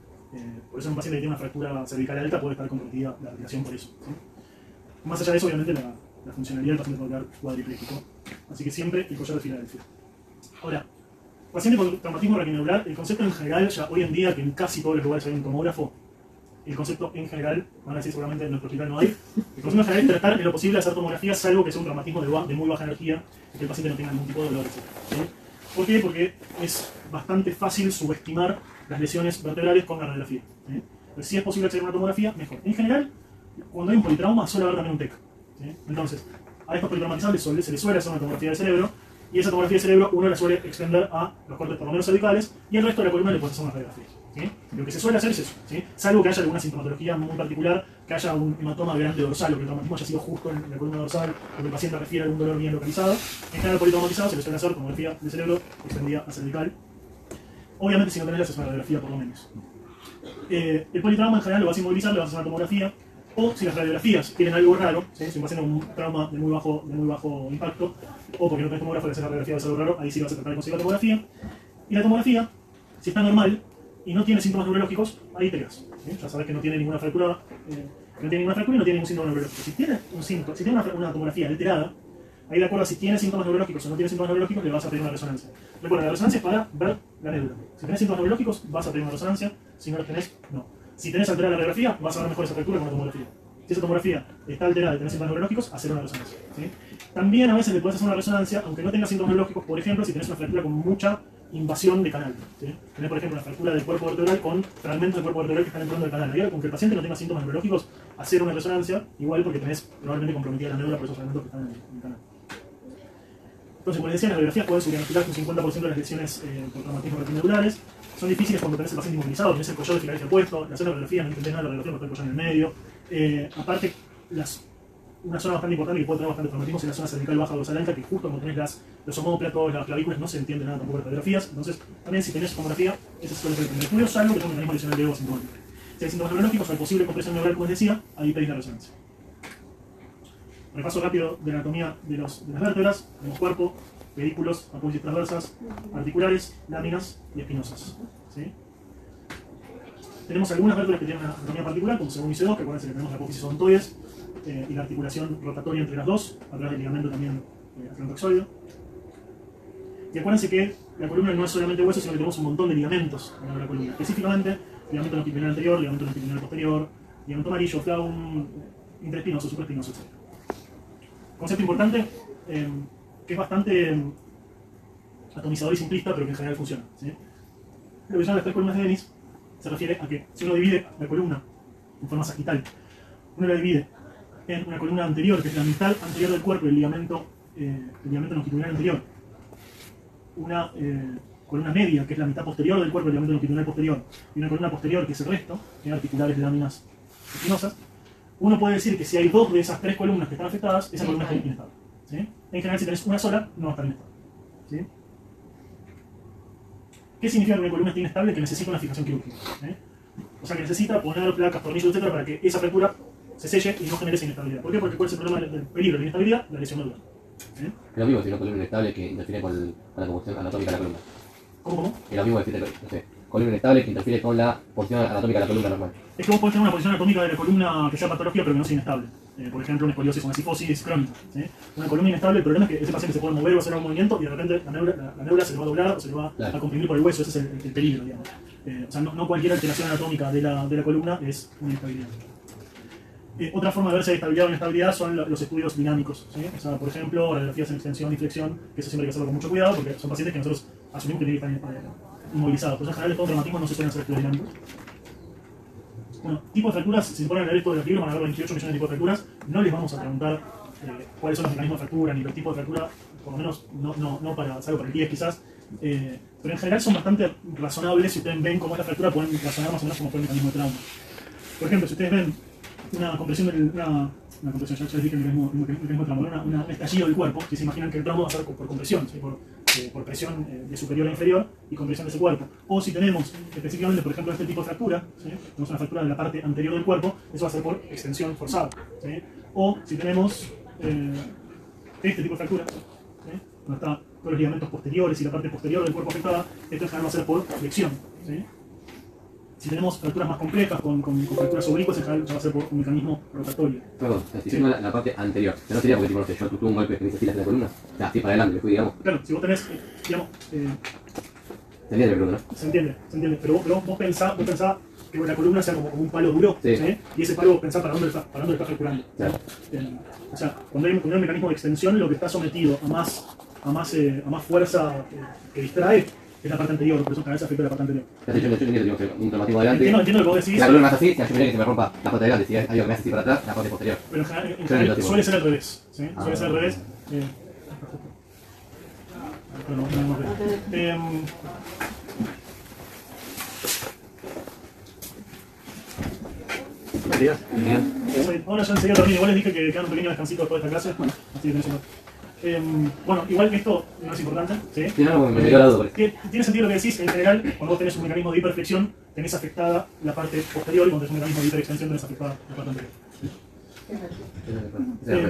S1: Por eso un paciente que tiene una fractura cervical alta puede estar comprometida la ventilación por eso. ¿Sí? Más allá de eso, obviamente, la funcionalidad del paciente puede quedar cuadripléjico. Así que siempre el collar de Filadelfia. Ahora, paciente con traumatismo raquimedular, el concepto en general, ya hoy en día, que en casi todos los lugares hay un tomógrafo, el concepto en general, van a decir seguramente en nuestro hospital no hay, el concepto en general es tratar en lo posible de hacer tomografía, salvo que sea un traumatismo de muy baja energía y que el paciente no tenga ningún tipo de dolor, etc. ¿Sí? ¿Por qué? Porque es bastante fácil subestimar las lesiones vertebrales con la radiografía. ¿Sí? Entonces, si es posible acceder a una tomografía, mejor. En general, cuando hay un politrauma, suele haber también un TEC. ¿Sí? Entonces, a estos politraumatizables se les suele hacer una tomografía del cerebro, y esa tomografía del cerebro uno la suele extender a los cortes por lo menos cervicales, y el resto de la columna le puede hacer una radiografía. ¿Sí? Lo que se suele hacer es eso, ¿sí? Salvo que haya alguna sintomatología muy particular, que haya un hematoma grande dorsal, o que el traumatismo haya sido justo en la columna dorsal, o que el paciente refiere a algún dolor bien localizado. En general, el politraumatizado se le suele hacer tomografía del cerebro extendida a cervical. Obviamente, si no tenés, es una radiografía por lo menos. El politrauma en general lo vas a inmovilizar, le vas a hacer una tomografía, o si las radiografías tienen algo raro, ¿sí? Si un paciente con un trauma de muy bajo impacto, o porque no tenés tomógrafo, le haces la radiografía de algo raro, ahí sí vas a tratar de conseguir la tomografía. Y la tomografía, si está normal y no tiene síntomas neurológicos, ahí te quedas. ¿Sí? Ya sabes que no tiene ninguna fractura, y no tiene ningún síntoma neurológico. Si tiene una tomografía alterada, ahí de acuerdo a si tiene síntomas neurológicos o no tiene síntomas neurológicos, le vas a pedir una resonancia. Recuerda, la resonancia es para ver la médula. Si tenés síntomas neurológicos, vas a pedir una resonancia. Si no los tenés, no. Si tenés alterada la radiografía, vas a ver mejor esa fractura con la tomografía. Si esa tomografía está alterada y tenés síntomas neurológicos, hacer una resonancia. ¿Sí? También a veces le puedes hacer una resonancia, aunque no tengas síntomas neurológicos, por ejemplo, si tenés una fractura con mucha invasión de canal. ¿Sí? Tenés, por ejemplo, una fractura del cuerpo vertebral con fragmentos del cuerpo vertebral que están entrando del canal. Ahí, aunque el paciente no tenga síntomas neurológicos, hacer una resonancia, igual porque tenés probablemente comprometida la médula por esos fragmentos que están en el canal. Entonces, como les decía, las radiografías pueden subdiagnosticar un 50% de las lesiones por traumatismos raquimedulares. Son difíciles cuando tenés el paciente inmovilizado, tenés el collar de Filadelfia puesto, la zona de radiografía, no entendés nada de la radiografía, no está el collar en el medio. Aparte, una zona bastante importante que puede tener bastante traumatismos es la zona cervical baja dorsal ancha, que justo cuando tenés los homóplatos, las clavículas, no se entiende nada tampoco de radiografías. Entonces, también si tenés tomografía, ese suele ser el primer estudio, salvo que tenga un mecanismo lesional de ego sintomático. Si hay síntomas neurológicos o hay posible compresión neural, como les decía, ahí pedís la resonancia. Repaso rápido de la anatomía de las vértebras: tenemos cuerpo, pedículos, apófisis transversas, articulares, láminas y espinosas. ¿Sí? Tenemos algunas vértebras que tienen una anatomía particular, como C1 y C2, que acuérdense que tenemos la apófisis odontoides y la articulación rotatoria entre las dos, a través del ligamento también acrotoxoideo. Y acuérdense que la columna no es solamente hueso, sino que tenemos un montón de ligamentos en la columna. Específicamente, ligamento longitudinal anterior, ligamento longitudinal posterior, ligamento amarillo, flaum, interespinoso, supraespinoso, etc. Concepto importante, que es bastante atomizador y simplista, pero que en general funciona. ¿Sí? Lo que llaman las tres columnas de Dennis se refiere a que si uno divide la columna en forma sagital, uno la divide en una columna anterior, que es la mitad anterior del cuerpo, el ligamento longitudinal anterior, una columna media, que es la mitad posterior del cuerpo, el ligamento longitudinal posterior, y una columna posterior, que es el resto, que tiene articulares, láminas espinosas. Uno puede decir que si hay dos de esas tres columnas que están afectadas, esa columna está inestable. ¿Sí? En general, si tenés una sola, no va a estar inestable. ¿Sí? ¿Qué significa que una columna esté inestable? Que necesita una fijación quirúrgica. O sea, que necesita poner placas, tornillos, etc. para que esa fractura se selle y no genere esa inestabilidad. ¿Por qué? Porque ¿cuál es el problema del peligro de la inestabilidad? La lesión medular.
S2: Es lo mismo si una columna inestable que interfiere con la composición anatómica de la columna.
S1: ¿Cómo?
S2: Es lo mismo decirte, no sé, columna inestable que interfiere con la posición anatómica de la columna normal.
S1: Es que vos podés tener una posición anatómica de la columna que sea patológica pero que no sea inestable. Por ejemplo, una escoliosis o una cifosis crónica. ¿Sí? Una columna inestable, el problema es que ese paciente se puede mover o hacer un movimiento y de repente la médula se le va a doblar o se le va a comprimir por el hueso. Ese es el peligro, digamos. O sea, no cualquier alteración anatómica de la columna es una inestabilidad. Otra forma de verse estabilidad o inestabilidad son los estudios dinámicos. ¿Sí? O sea, por ejemplo, radiografías en extensión y flexión, que eso siempre hay que hacerlo con mucho cuidado porque son pacientes que nosotros asumimos que tienen que estar inmovilizados. Por eso en general, estos traumatismos no se suelen hacer estudios dinámicos. Bueno, tipo de fracturas, si se ponen a leer esto de los libros, van a ver 28 millones de tipos de fracturas. No les vamos a preguntar cuáles son los mecanismos de fractura ni los tipos de fractura, por lo menos no para, salvo para el 10 quizás. Pero en general son bastante razonables. Si ustedes ven cómo esta fractura, pueden razonar más o menos cómo fue el mecanismo de trauma. Por ejemplo, si ustedes ven una compresión una compresión, ya les dije el mecanismo de trauma, un estallido del cuerpo, si se imaginan que el trauma va a ser por compresión, ¿sí? por presión de superior a inferior y compresión de ese cuerpo. O si tenemos específicamente, por ejemplo, este tipo de fractura, ¿sí? Tenemos una fractura de la parte anterior del cuerpo, eso va a ser por extensión forzada. ¿Sí? O si tenemos este tipo de fractura, ¿sí? Donde están todos los ligamentos posteriores y la parte posterior del cuerpo afectada, esto en general va a ser por flexión. ¿Sí? Si tenemos fracturas más complejas, con fracturas oblicuas, en general ya va a ser por un mecanismo rotatorio.
S2: Perdón, si tengo la parte anterior, que no sería porque tipo, no sé, yo tuve un golpe que me hizo así la columna, o sea, así para adelante, me fui, digamos.
S1: Claro, si vos tenés, digamos,
S2: Se entiende la pregunta, ¿no?
S1: se entiende, pero vos pensá que la columna sea como un palo duro,
S2: Sí.
S1: ¿sí? Y ese palo vos pensá para dónde está fracturando.
S2: Claro.
S1: O sea, cuando hay un mecanismo de extensión, lo que está sometido a más fuerza que distrae es la parte anterior, por eso cada vez afecta la parte anterior.
S2: Ya sé, yo entiendo, digo, que un traumatismo adelante.
S1: Entiendo lo que vos decís,
S2: La columna es así, si yo me que se me rompa la parte de adelante, si hay algo que me hace así para atrás, la parte posterior.
S1: pero en general suele ser al revés, ¿sí? Suele ser al revés. Pero no hay más ver. Bueno, ya enseguida termino. Igual les dije que quedan un pequeño descansito después de esta clase. Bueno, así que tenés bueno, igual que esto no es importante, ¿sí?
S2: Sí, no, me dio la duda.
S1: Que tiene sentido lo que decís, en general, cuando vos tenés un mecanismo de hiperflexión, tenés afectada la parte posterior, y cuando tenés un mecanismo de hiperextensión, tenés afectada la parte anterior.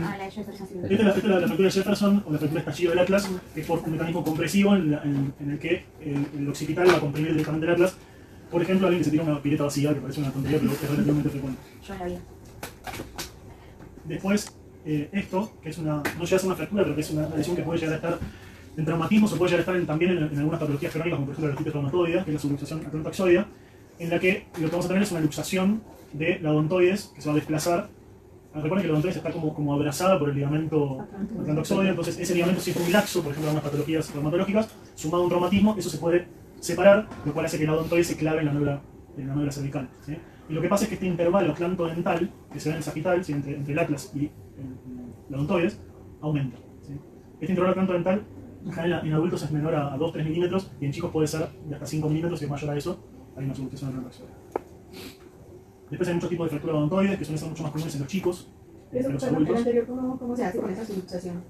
S4: Ah, la de Jefferson, sí.
S1: Esta es la fractura de Jefferson, o la fractura de estallido del atlas, que es por un mecanismo compresivo en el que el occipital va a comprimir directamente el atlas. Por ejemplo, alguien que se tira una pileta vacía, que parece una tontería, pero es relativamente frecuente.
S4: Yo la vi.
S1: Después, esto, que es no llega a ser una fractura, pero que es una lesión que puede llegar a estar en traumatismos o puede llegar a estar también en algunas patologías crónicas, como por ejemplo la artritis reumatoidea, que es la subluxación acrontaxoidea, en la que lo que vamos a tener es una luxación de la odontoides que se va a desplazar. Recuerden que la odontoides está como abrazada por el ligamento acrontaxoideo, entonces ese ligamento si es muy laxo, por ejemplo en algunas patologías reumatológicas, sumado a un traumatismo, eso se puede separar, lo cual hace que la odontoides se clave en la médula cervical, ¿sí? Y lo que pasa es que este intervalo clanto-dental que se ve en el sagital, ¿sí? entre el atlas y la odontoides, aumenta, ¿sí? Este intervalo clanto-dental en general en adultos es menor a 2-3 milímetros y en chicos puede ser de hasta 5 milímetros, y es mayor a eso, hay una subluxación acrontaxoidea. Después hay muchos tipos de fractura de odontoides que suelen ser mucho más comunes en los chicos,
S3: Eso,
S1: en los
S3: pero el
S1: adultos.
S3: anterior, ¿cómo se hace con esa subluxación?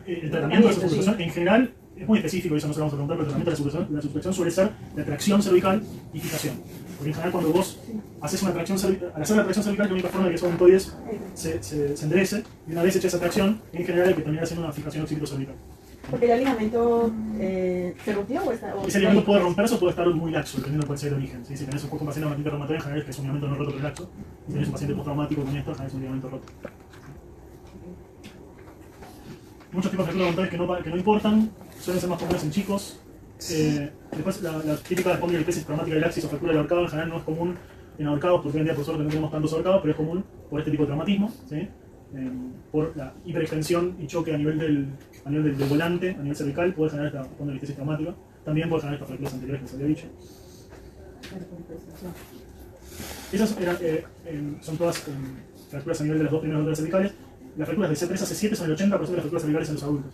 S1: El tratamiento de la subluxación en general es muy específico, eso no se lo vamos a preguntar, pero el tratamiento de la subluxación suele ser de tracción cervical y fijación. Porque en general cuando vos haces una tracción cervical, al hacer la tracción cervical, la única forma de que esa odontoides se enderece, y una vez hecha esa tracción, en general hay que terminar haciendo una fijación occipito-cervical.
S3: Porque ya el ligamento se rompió o está.
S1: Ese ligamento puede romperse o puede estar muy laxo, dependiendo de cuál sea el origen. ¿Sí? Si tenés un paciente con artritis reumatoide, en general es que es un ligamento no roto pero laxo. Si tenés un paciente postraumático con esto, en general es un ligamento roto. Muchos tipos de fracturas odontoides que no importan, suelen ser más comunes en chicos. Después la típica espondilolistesis traumática de laxis o fractura del ahorcado en general no es común en ahorcados, porque hoy en día por suerte no tenemos tantos ahorcados, pero es común por este tipo de traumatismo, ¿sí? Por la hiperextensión y choque a nivel del volante, a nivel cervical, puede generar esta espondilolistesis traumática. También puede generar estas fracturas anteriores que se había dicho. Esas son todas fracturas a nivel de las dos primeras arterias cervicales. Las fracturas de C3 a C7 son el 80% de las fracturas cervicales en los adultos.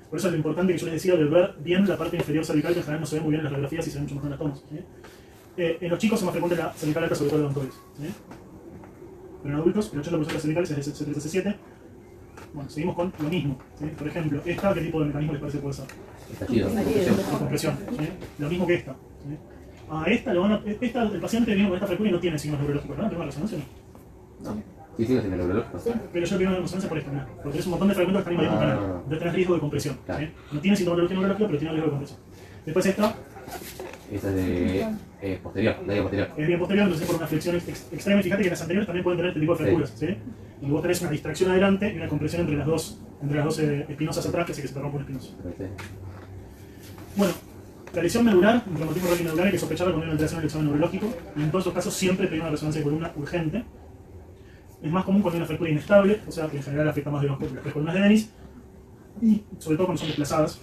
S1: Por eso es lo importante que yo les decía de ver bien la parte inferior cervical, que en general no se ve muy bien en las radiografías y se ve mucho mejor en las tomas. En los chicos es más frecuente la cervical alta, sobre todo en odontoides. Pero en adultos, el 80% de las cervicales es de C3 a C7. Bueno, seguimos con lo mismo. ¿Sí? Por ejemplo, esta, ¿qué tipo de mecanismo les parece que puede ser?
S2: Estallido.
S1: Compresión. ¿Sí? Lo mismo que esta. ¿Sí? A esta, el paciente vino con esta fractura y no tiene signos neurológicos, ¿verdad? ¿Tiene una resonancia o no?
S2: Sí, sí, no es el neurológico.
S1: Pero yo tengo una resonancia por esto, ¿no? Porque es un montón de fragmentos que están invadiendo el canal. Entonces tenés riesgo de compresión.
S2: Claro.
S1: ¿Sí? No tiene sintomatología neurológica, pero tiene riesgo de compresión. Después esta
S2: Esa es de posterior, medio posterior.
S1: es bien posterior, entonces por una flexión extrema. Y fíjate que las anteriores también pueden tener este tipo de fracturas. ¿Sí? Y vos tenés una distracción adelante y una compresión entre las dos espinosas atrás, que hace que se te rompa un espinoso. Bueno, la lesión medular, un traumatismo radiomedular, hay que sospecharla con una alteración del examen neurológico, y en todos esos casos siempre pedir una resonancia de columna urgente. Es más común cuando hay una fractura inestable, o sea que en general afecta más de las tres columnas de Dennis, y sobre todo cuando son desplazadas.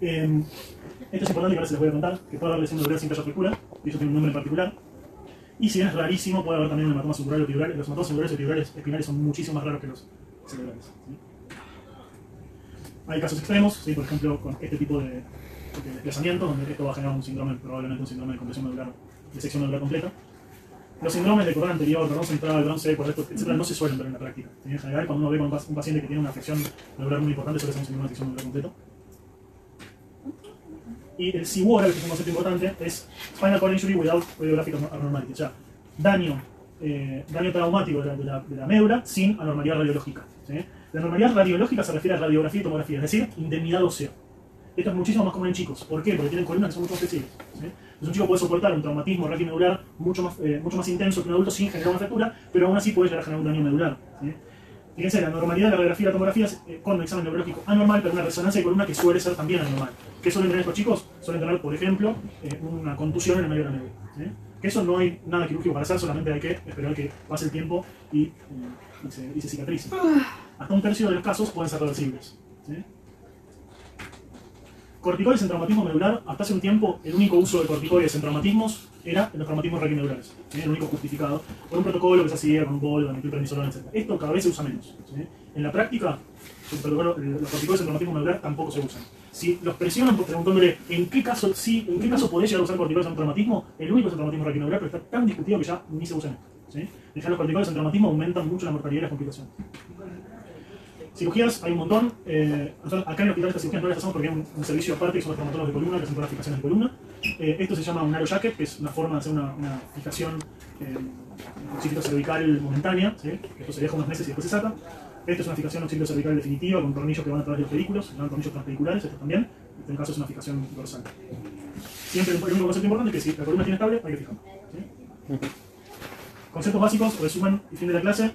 S1: Esto es importante que ahora se les voy a contar, que puede haber lesión medular sin que haya fractura, y eso tiene un nombre en particular. Y si bien es rarísimo, puede haber también un hematoma sutural o tibural. Los hematomas suturares o tiburales espinales son muchísimo más raros que los cerebrales. ¿Sí? Hay casos extremos, ¿sí? Por ejemplo, con este tipo de desplazamiento, donde esto va a generar un síndrome, probablemente un síndrome de compresión medular, de sección medular completa. Los síndromes de cordón anterior, cordón central, cordón seco, etc. no se suelen ver en la práctica. En general, cuando uno ve con un paciente que tiene una afección medular muy importante, suele ser un síndrome de sección medular completo. Y el CWOR, que es un concepto importante, es Spinal Cord Injury Without Radiographic Abnormality. O sea, daño traumático de la médula sin anormalidad radiológica. ¿Sí? La anormalidad radiológica se refiere a radiografía y tomografía, es decir, indemnidad ósea. Esto es muchísimo más común en chicos. ¿Por qué? Porque tienen columnas que son mucho más flexibles. ¿Sí? Entonces un chico puede soportar un traumatismo raquimeular mucho más intenso que un adulto sin generar una fractura, pero aún así puede llegar a generar un daño medular. ¿Sí? Fíjense, la normalidad de la radiografía y la tomografía es con un examen neurológico anormal, pero una resonancia de columna que suele ser también anormal. ¿Qué suelen tener estos chicos? Suelen tener, por ejemplo, una contusión en el medio de la médula. ¿Sí? Que eso no hay nada quirúrgico para hacer, solamente hay que esperar que pase el tiempo y se cicatrice. Hasta un tercio de los casos pueden ser reversibles. ¿Sí? Corticoides en traumatismo medular, hasta hace un tiempo el único uso de corticoides en traumatismos era en los traumatismos raquimeulares. ¿Sí? El único justificado por un protocolo que se hacía con un bol, metilprednisolona, etc. Esto cada vez se usa menos. ¿Sí? En la práctica, los corticoides en traumatismo medular tampoco se usan. Si los presionan preguntándole en qué caso podés llegar a usar corticoides en un traumatismo, el único es el traumatismo raquimeular, pero está tan discutido que ya ni se usan. ¿Sí? Ya los corticoides en traumatismo aumentan mucho la mortalidad y las complicaciones. Cirugías hay un montón. Nosotros acá en el hospital estas cirugías no las hacemos porque hay un servicio aparte que son los traumatólogos de columna, que hacen todas las fijaciones de columna. Esto se llama un narrow jacket, que es una forma de hacer una fijación occipito-cervical momentánea. ¿Sí? Esto se deja unos meses y después se saca. Esto es una fijación occipito-cervical definitiva con tornillos que van a través de los pedículos, se llaman tornillos transpediculares, esto también. En este caso es una fijación dorsal. Siempre el único concepto importante es que si la columna tiene estable, hay que fijarla. ¿Sí? Conceptos básicos, resumen y fin de la clase.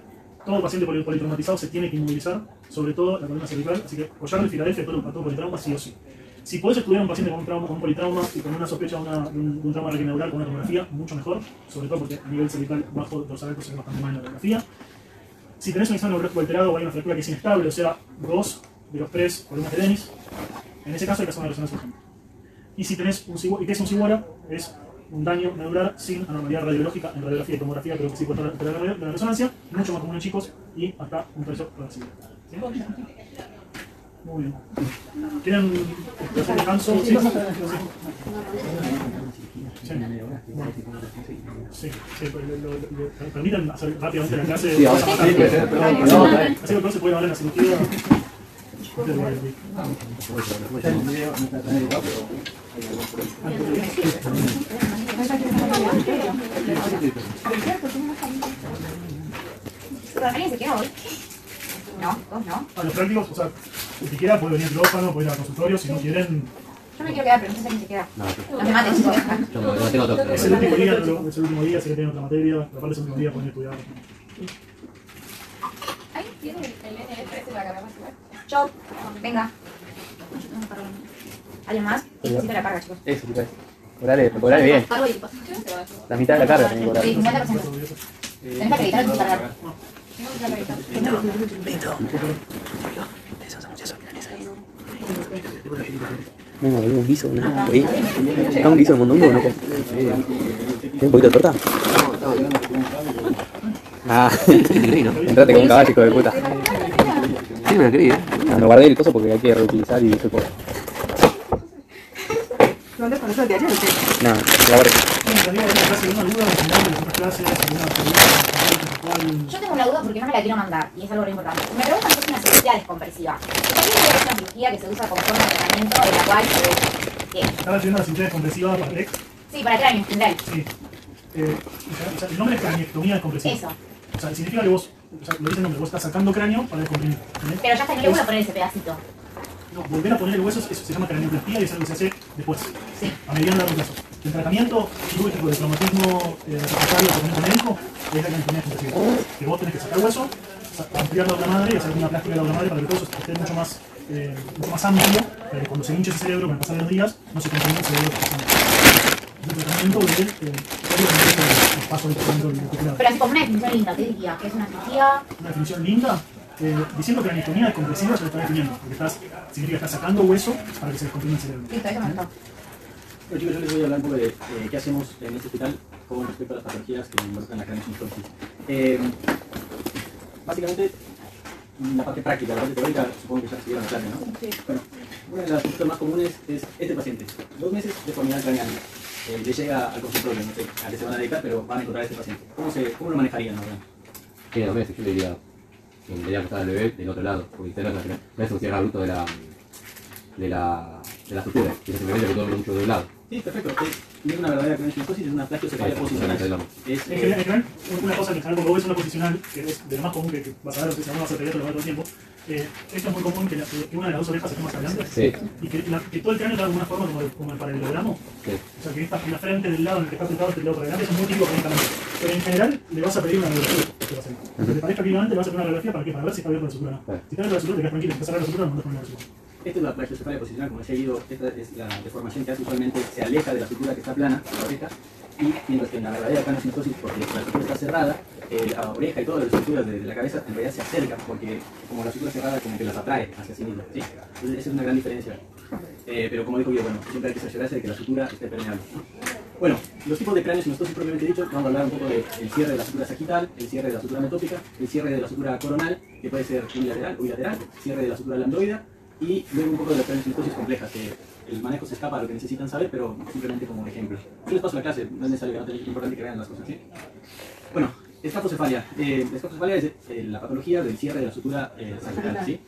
S1: Todo paciente politraumatizado se tiene que inmovilizar, sobre todo la columna cervical, así que collar de Filadelfia, todo politrauma, sí o sí. Si podés estudiar a un paciente con un trauma, con un politrauma y con una sospecha de un trauma raquimeular con una tomografía, mucho mejor, sobre todo porque a nivel cervical bajo dorsal alto se ve bastante mal en la radiografía. Si tenés un examen neurológico alterado o hay una fractura que es inestable, o sea, 2 de los 3 columnas de Dennis, en ese caso hay que hacer una resonancia urgente. Y si tenés ¿y qué es un Siguara? Es un daño medular sin anormalidad radiológica en radiografía y tomografía, pero que sí puede alterar la resonancia, mucho más común en chicos y hasta un tercio reversible. ¿Sí? Muy bien. ¿Quieren hacer descanso? Sí. Sí, permiten hacer rápidamente la clase.
S2: Sí, ahora.
S1: Así que no se puede hablar en la cirugía.
S4: ¿Alguien se queda hoy? No, vos no.
S1: A los prácticos, o sea, si quiera puede venir al quirófano, puede ir al consultorio, si no quieren.
S4: Yo me quiero quedar, pero no sé quién se queda. No me maten, chicos.
S2: Yo no tengo otro.
S1: Es el último día, es el último día, sé que tienen otra materia, aparte es el último día, pueden estudiar.
S4: Ay, tiene el NF13 para cargar más igual. Yo, venga. ¿Alguien más? Necesito la carga, chicos.
S6: Eso, chicos. Cobrale bien.
S4: Cargo y paso.
S6: La mitad de la carga tenés que cobrar.
S4: Sí, 50%. Tenés que acreditar tu carga. Tengo que acreditar.
S6: Venga, un guiso, una. ¿Oí? ¿Está un guiso de mondongo o no? ¿Tienes un poquito de torta? Ah, entrate con un caballo, hijo de puta.
S2: Sí, me la creí,
S6: Me guardé el coso porque hay que reutilizar y soy pobre.
S3: ¿Dónde pones el diario?
S6: No, lo guardé.
S4: Yo tengo una duda porque no me la quiero mandar y es algo re importante. Me preguntan si es una cirugía descompresiva. También es una cirugía que se usa como forma de tratamiento en la cual ¿qué?
S1: ¿Estaba haciendo la cirugía descompresiva para TEC?
S4: Sí, para cráneo en general.
S1: Sí. El nombre es craniectomía descompresiva.
S4: Eso.
S1: O sea, significa que vos, lo dice el nombre, vos estás sacando cráneo para descomprimir. ¿Entendés?
S4: Pero ya está, no le voy a poner ese pedacito.
S1: No, volver a poner el hueso eso se llama cranioplastía y es algo que se hace después,
S4: Sí.
S1: a mediano y largo plazo. El tratamiento quirúrgico de traumatismo refractario o tratamiento médico es la craniotomía descompresiva. Que vos tenés que sacar hueso, ampliar la otra madre y hacer una plástica de la otra madre para que todo eso esté mucho más amplio, para que cuando se hinche ese cerebro con el pasar de los días no se contamine el cerebro. El tratamiento de los pasos del tratamiento muscular.
S4: Pero es como una definición linda, te diría que es una cirugía.
S1: Una definición linda. Diciendo que la craniotomía descompresiva se lo está definiendo, porque significa que estás sacando hueso para que se descomprime el cerebro.
S4: Listo, eso me gustó.
S7: Bueno, chicos, yo les voy a hablar un poco de qué hacemos en este hospital con respecto a las patologías que involucran la craniosinstosis. Básicamente, la parte práctica, la parte teórica, supongo que ya se dieron la clase, ¿no?
S3: Sí.
S7: Bueno, una de las consultas más comunes es este paciente. 2 meses de deformidad craneal. Le llega al consultorio, no sé a qué se van a dedicar, pero van a encontrar a este paciente. ¿Cómo lo manejarían ahora?
S2: Tiene 2 meses, yo le diría que debería acostar al bebé del otro lado, porque usted no es un cierre abrupto de la de la estructura, que es simplemente que todo viene mucho de un lado.
S7: Sí, perfecto. Y es una verdadera craniosynostosis, es una plagiocefalia posicional. Es,
S1: En general, una cosa que en general cuando ves una posicional, que es de lo más común que vas a ver, si no vas a pediatra lo va todo el tiempo, esto es muy común que una de las dos orejas esté más adelante,
S2: Sí.
S1: y que todo el cráneo tenga alguna forma como el paralelogramo.
S2: Sí.
S1: O sea, que esta, en la frente del lado en el que está sentado este lado para adelante, eso es muy típico clínicamente. Pero en general le vas a pedir una radiografía. Que te parezca clínicamente, le vas a pedir una radiografía para, para ver si está abierta la sutura o no.
S2: Claro.
S1: Si está abierta la sutura, te quedas tranquilo, si está cerrada la sutura, no mandas con una sutura.
S7: Esta es la plagiocefalia posicional, como decía Guido, esta es la deformación que hace usualmente, se aleja de la sutura que está plana, la oreja, y mientras que en la verdadera craniosynostosis, porque la sutura está cerrada, la oreja y todas las estructuras de la cabeza en realidad se acercan, porque como la sutura cerrada como que las atrae hacia sí misma, ¿sí? Entonces esa es una gran diferencia. Pero como dijo Guido, bueno, siempre hay que cerciorarse de que la sutura esté permeable, ¿no? Bueno, los tipos de craniosynostosis propiamente dicho, vamos a hablar un poco del cierre de la sutura sagital, el cierre de la sutura metópica, el cierre de la sutura coronal, que puede ser unilateral o bilateral, cierre de la sutura lambdoidea, y luego un poco de las craniosynostosis complejas, que el manejo se escapa a lo que necesitan saber, pero simplemente como ejemplo. Yo les paso la clase, no es necesario, no es importante que vean las cosas, ¿sí? Bueno, escatocefalia. La escatocefalia es la patología del cierre de la sutura sagital, ¿sí?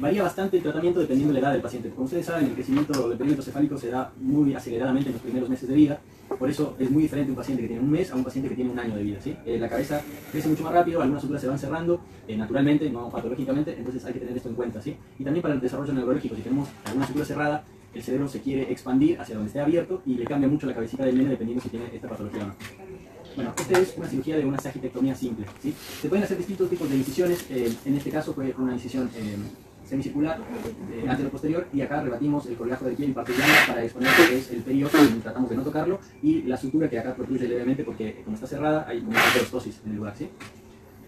S7: Varía bastante el tratamiento dependiendo de la edad del paciente. Como ustedes saben, el crecimiento del perímetro cefálico se da muy aceleradamente en los primeros meses de vida. Por eso es muy diferente un paciente que tiene un mes a un paciente que tiene un año de vida, ¿sí? La cabeza crece mucho más rápido, algunas suturas se van cerrando naturalmente, no patológicamente, entonces hay que tener esto en cuenta, ¿sí? Y también para el desarrollo neurológico, si tenemos alguna sutura cerrada, el cerebro se quiere expandir hacia donde esté abierto y le cambia mucho la cabecita del nene dependiendo si tiene esta patología o no. Bueno, esta es una cirugía de una sagitectomía simple, ¿sí? Se pueden hacer distintos tipos de incisiones, en este caso fue una incisión semicircular, anterior-posterior, y acá rebatimos el colgajo de piel y parte blanda para exponer lo que es el periosto, y tratamos de no tocarlo, y la sutura que acá protruye levemente porque como está cerrada hay como una perostosis en el lugar, ¿sí?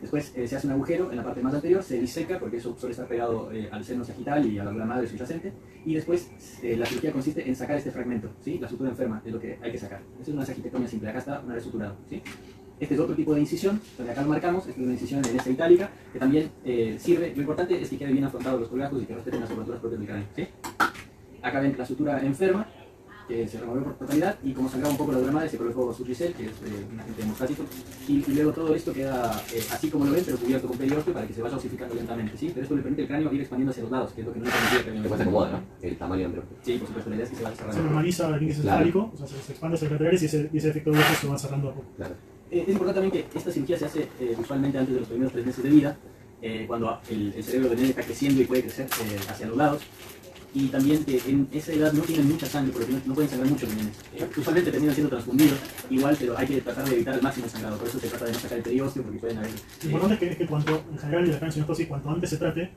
S7: Después se hace un agujero en la parte más anterior, se diseca porque eso suele estar pegado al seno sagital y a la glándula madre subyacente, y después la cirugía consiste en sacar este fragmento, ¿sí? La sutura enferma es lo que hay que sacar. Esta es una sagitectomía simple, acá está una vez suturado, ¿sí? Este es otro tipo de incisión, donde acá lo marcamos, esta es una incisión en S itálica, que también sirve, lo importante es que queden bien afrontados los colgajos y que respeten las curvaturas propias del cráneo, ¿sí? Acá ven la sutura enferma, que se removió por totalidad, y como sangraba un poco la dura madre, se colocó Surgicel, que es un agente hemostático, y luego todo esto queda así como lo ven, pero cubierto con periósteo para que se vaya osificando lentamente, ¿sí? Pero esto le permite al cráneo ir expandiendo hacia los lados, que es lo que no le permite al cráneo.
S2: Después se acomoda, ¿no? El tamaño entre los.
S7: Sí, por supuesto, la idea es que se vaya
S1: Se
S7: cerrando.
S1: normaliza el índice
S2: Claro.
S1: cefálico, o sea, se expande hacia los laterales y ese efecto de hueso se va cerrando a poco.
S2: Claro.
S7: Es importante también que esta cirugía se hace usualmente antes de los primeros 3 meses de vida, cuando el cerebro del nene está creciendo y puede crecer hacia los lados. Y también que en esa edad no tienen mucha sangre, porque no pueden sangrar mucho los nenes. Usualmente terminan siendo transfundidos, igual, pero hay que tratar de evitar al máximo el sangrado. Por eso se trata de no sacar el periósteo, porque pueden haber...
S1: Lo importante es que cuanto, en general, en la craniosynostosis, cuanto antes se trate,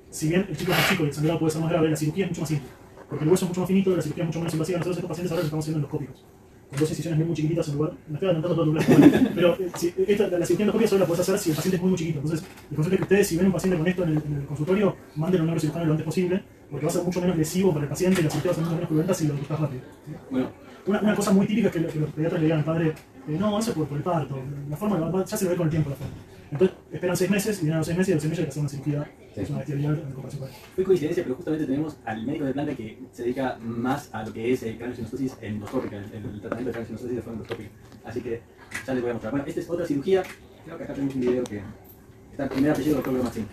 S1: si bien el chico es más chico y el sangrado puede ser más grave, la cirugía es mucho más simple. Porque el hueso es mucho más finito, la cirugía es mucho menos invasiva. Nosotros estos pacientes ahora los estamos haciendo endoscópicos. Con dos incisiones muy chiquititas en lugar. Me estoy adelantando todo tu clase. Pero la cirugía endoscópica solo la puedes hacer si el paciente es muy chiquito. Entonces, el consejo es que ustedes, si ven un paciente con esto en el consultorio, manden a un neurocirujano lo antes posible, porque va a ser mucho menos lesivo para el paciente y la cirugía va a ser mucho menos cruenta si lo ajustas rápido.
S7: Bueno,
S1: Una cosa muy típica es que los pediatras le digan al padre, no, eso es por el parto, la forma ya se lo ve con el tiempo la forma. Entonces esperan 6 meses y vienen a los 6 meses y a los 6 meses hay que hacer una cirugía, es una bestialidad en comparación con eso.
S7: fue coincidencia, pero justamente tenemos al médico de planta que se dedica más a lo que es craniosynostosis endoscópica, el tratamiento de craniosynostosis de forma endoscópica. Así que ya les voy a mostrar. Bueno, esta es otra cirugía, creo que acá tenemos un video que está el primer apellido del doctor Maxim.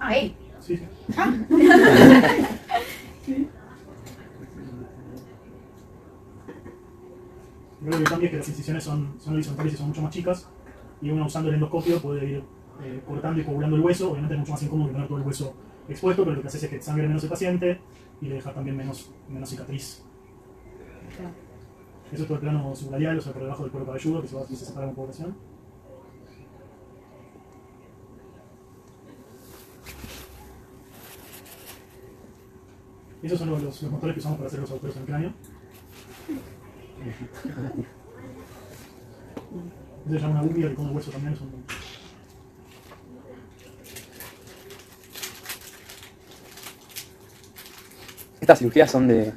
S4: Ah, él.
S1: Sí, sí. Creo que el cambio es que las incisiones son horizontales y son mucho más chicas, y uno usando el endoscopio puede ir cortando y coagulando el hueso. Obviamente es mucho más incómodo que tener todo el hueso expuesto, pero lo que hace es que sangre menos el paciente y le deja también menos cicatriz. Eso es todo el plano sublabial, o sea, por debajo del cuero cabelludo, que se separa con población. Esos son los motores que usamos para hacer los agujeros en el cráneo. Eso se llama una bubia, que con el hueso también es un...
S6: ¿Estas cirugías son de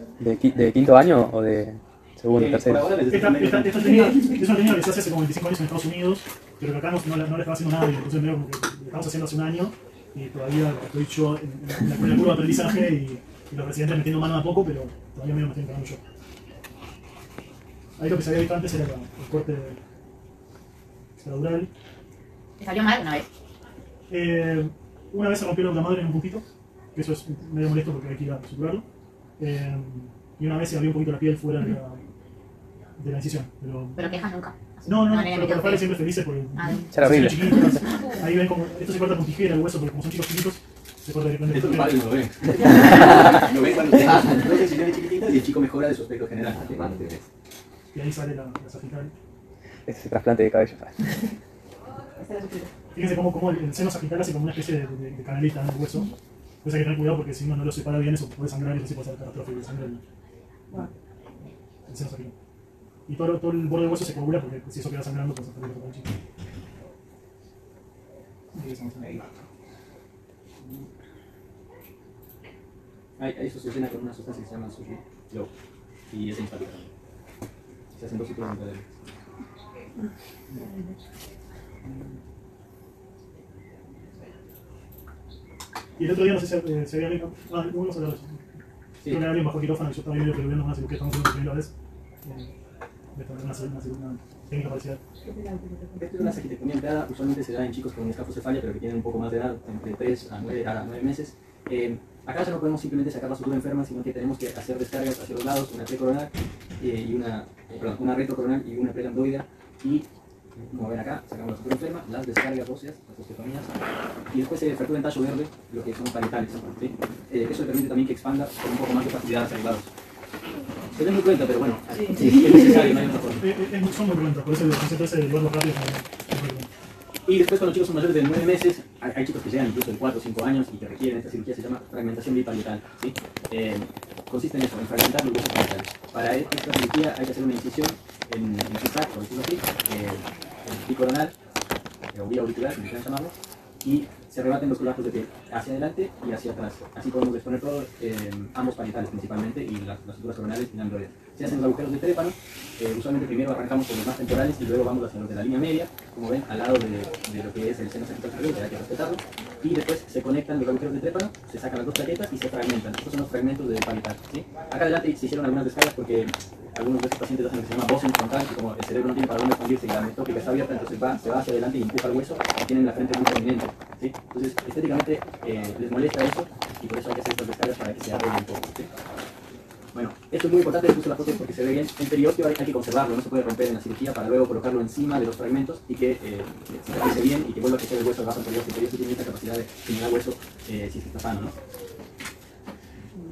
S6: quinto año o de segundo,
S7: Por
S6: tercero?
S7: ahora les
S1: Esta técnica es una técnica que se hace hace como 25 años en Estados Unidos, pero que acá no le estaba haciendo nadie. Entonces medio como que lo estamos haciendo hace un año y todavía estoy yo en la curva de aprendizaje y los residentes metiendo mano a poco, pero todavía medio me estoy entrando yo. Ahí lo que se había visto antes era el corte cerebral.
S4: ¿Te salió mal una vez?
S1: Una vez se rompió la madre en un puntito, que eso es medio molesto porque hay que ir a suturarlo. Y una vez se abrió un poquito la piel fuera de la incisión.
S4: Pero quejas nunca.
S1: No,
S4: le
S1: pero
S4: metió
S1: los padres
S4: fe.
S1: siempre felices porque
S6: Será horrible.
S1: son chiquitos. Ahí ven como esto se corta con tijera el hueso porque como son chicos chiquitos se corta
S7: Esto
S1: directamente
S7: tu
S1: con
S7: padre
S1: tijera.
S7: no lo ve. Lo ve cuando se pasan dos incisiones chiquititas y el chico mejora de su aspecto general.
S1: Y ahí sale la sagital.
S6: Este es el trasplante de cabello.
S3: Esta es la sutura.
S1: Fíjense cómo el seno sagital hace como una especie de canalita en el hueso. Pues hay que tener cuidado porque si uno no lo separa bien eso puede sangrar y así puede ser catastrófico de sangre el seno sagital. Y todo el borde del hueso se coagula porque si eso queda sangrando pues está bien chico.
S7: Eso se llena con una sustancia que se llama sushi flow y es infalible. Se hacen dos suturas entre ellos.
S1: Y el otro día no sé si había alguien. Vamos a hablar de eso.
S7: Sí.
S1: Creo que alguien bajó quirófano y yo estaba medio que viendo una cirugía, estamos haciendo la primera vez. De tener una técnica parecida.
S7: Esta es una sagitectomía empleada, usualmente se da en chicos con escafocefalia, pero que tienen un poco más de edad, entre 3 a 9 meses. Acá ya no podemos simplemente sacar la sutura enferma, sino que tenemos que hacer descargas hacia los lados, una precoronal y una retrocoronal y una prelandoidea. Y como ven acá, sacamos la sutura enferma, las descargas óseas, las osteotomías, y después se fractura en tallo verde, lo que son parietales. ¿Sí? Eso le permite también que expanda con un poco más de facilidad hacia los lados. Se den muy cuenta, pero bueno,
S3: Sí.
S7: es necesario, no hay otra forma.
S1: Son muy violentos, por eso el concepto ese de llevarlos rápido es muy violento.
S7: Y después cuando los chicos son mayores de 9 meses, hay chicos que llegan incluso de 4 o 5 años y que requieren esta cirugía, se llama fragmentación biparietal. ¿Sí? Consiste en eso, en fragmentar los huesos parietales. Para esta cirugía hay que hacer una incisión en el zigzag, por decirlo así, bicoronal, o vía auricular, como quieran llamarlo, y se rebaten los colgajos de piel hacia adelante y hacia atrás. Así podemos exponer todo, ambos parietales principalmente, y las suturas coronales y landoides. Se hacen los agujeros de trépano, usualmente primero arrancamos por los más temporales y luego vamos hacia los de la línea media, como ven, al lado de lo que es el seno sagital superior, que hay que respetarlo, y después se conectan los agujeros de trépano, se sacan las dos plaquetas y se fragmentan. Estos son los fragmentos de parietal. ¿Sí? Acá adelante se hicieron algunas descargas porque algunos de estos pacientes hacen lo que se llama bossing frontal, que como el cerebro no tiene para dónde expandirse y la metópica está abierta, entonces se va hacia adelante y empuja el hueso y tienen la frente muy prominente. ¿Sí? Entonces, estéticamente les molesta eso y por eso hay que hacer estas descargas para que se arregle un poco. ¿Sí? Bueno, esto es muy importante, les puse la foto porque se ve bien. El periósteo hay que conservarlo, no se puede romper en la cirugía para luego colocarlo encima de los fragmentos y que se cicatrice bien y que vuelva a crecer el hueso debajo del periósteo. El periósteo tiene esta capacidad de generar hueso si es que está sano, ¿no?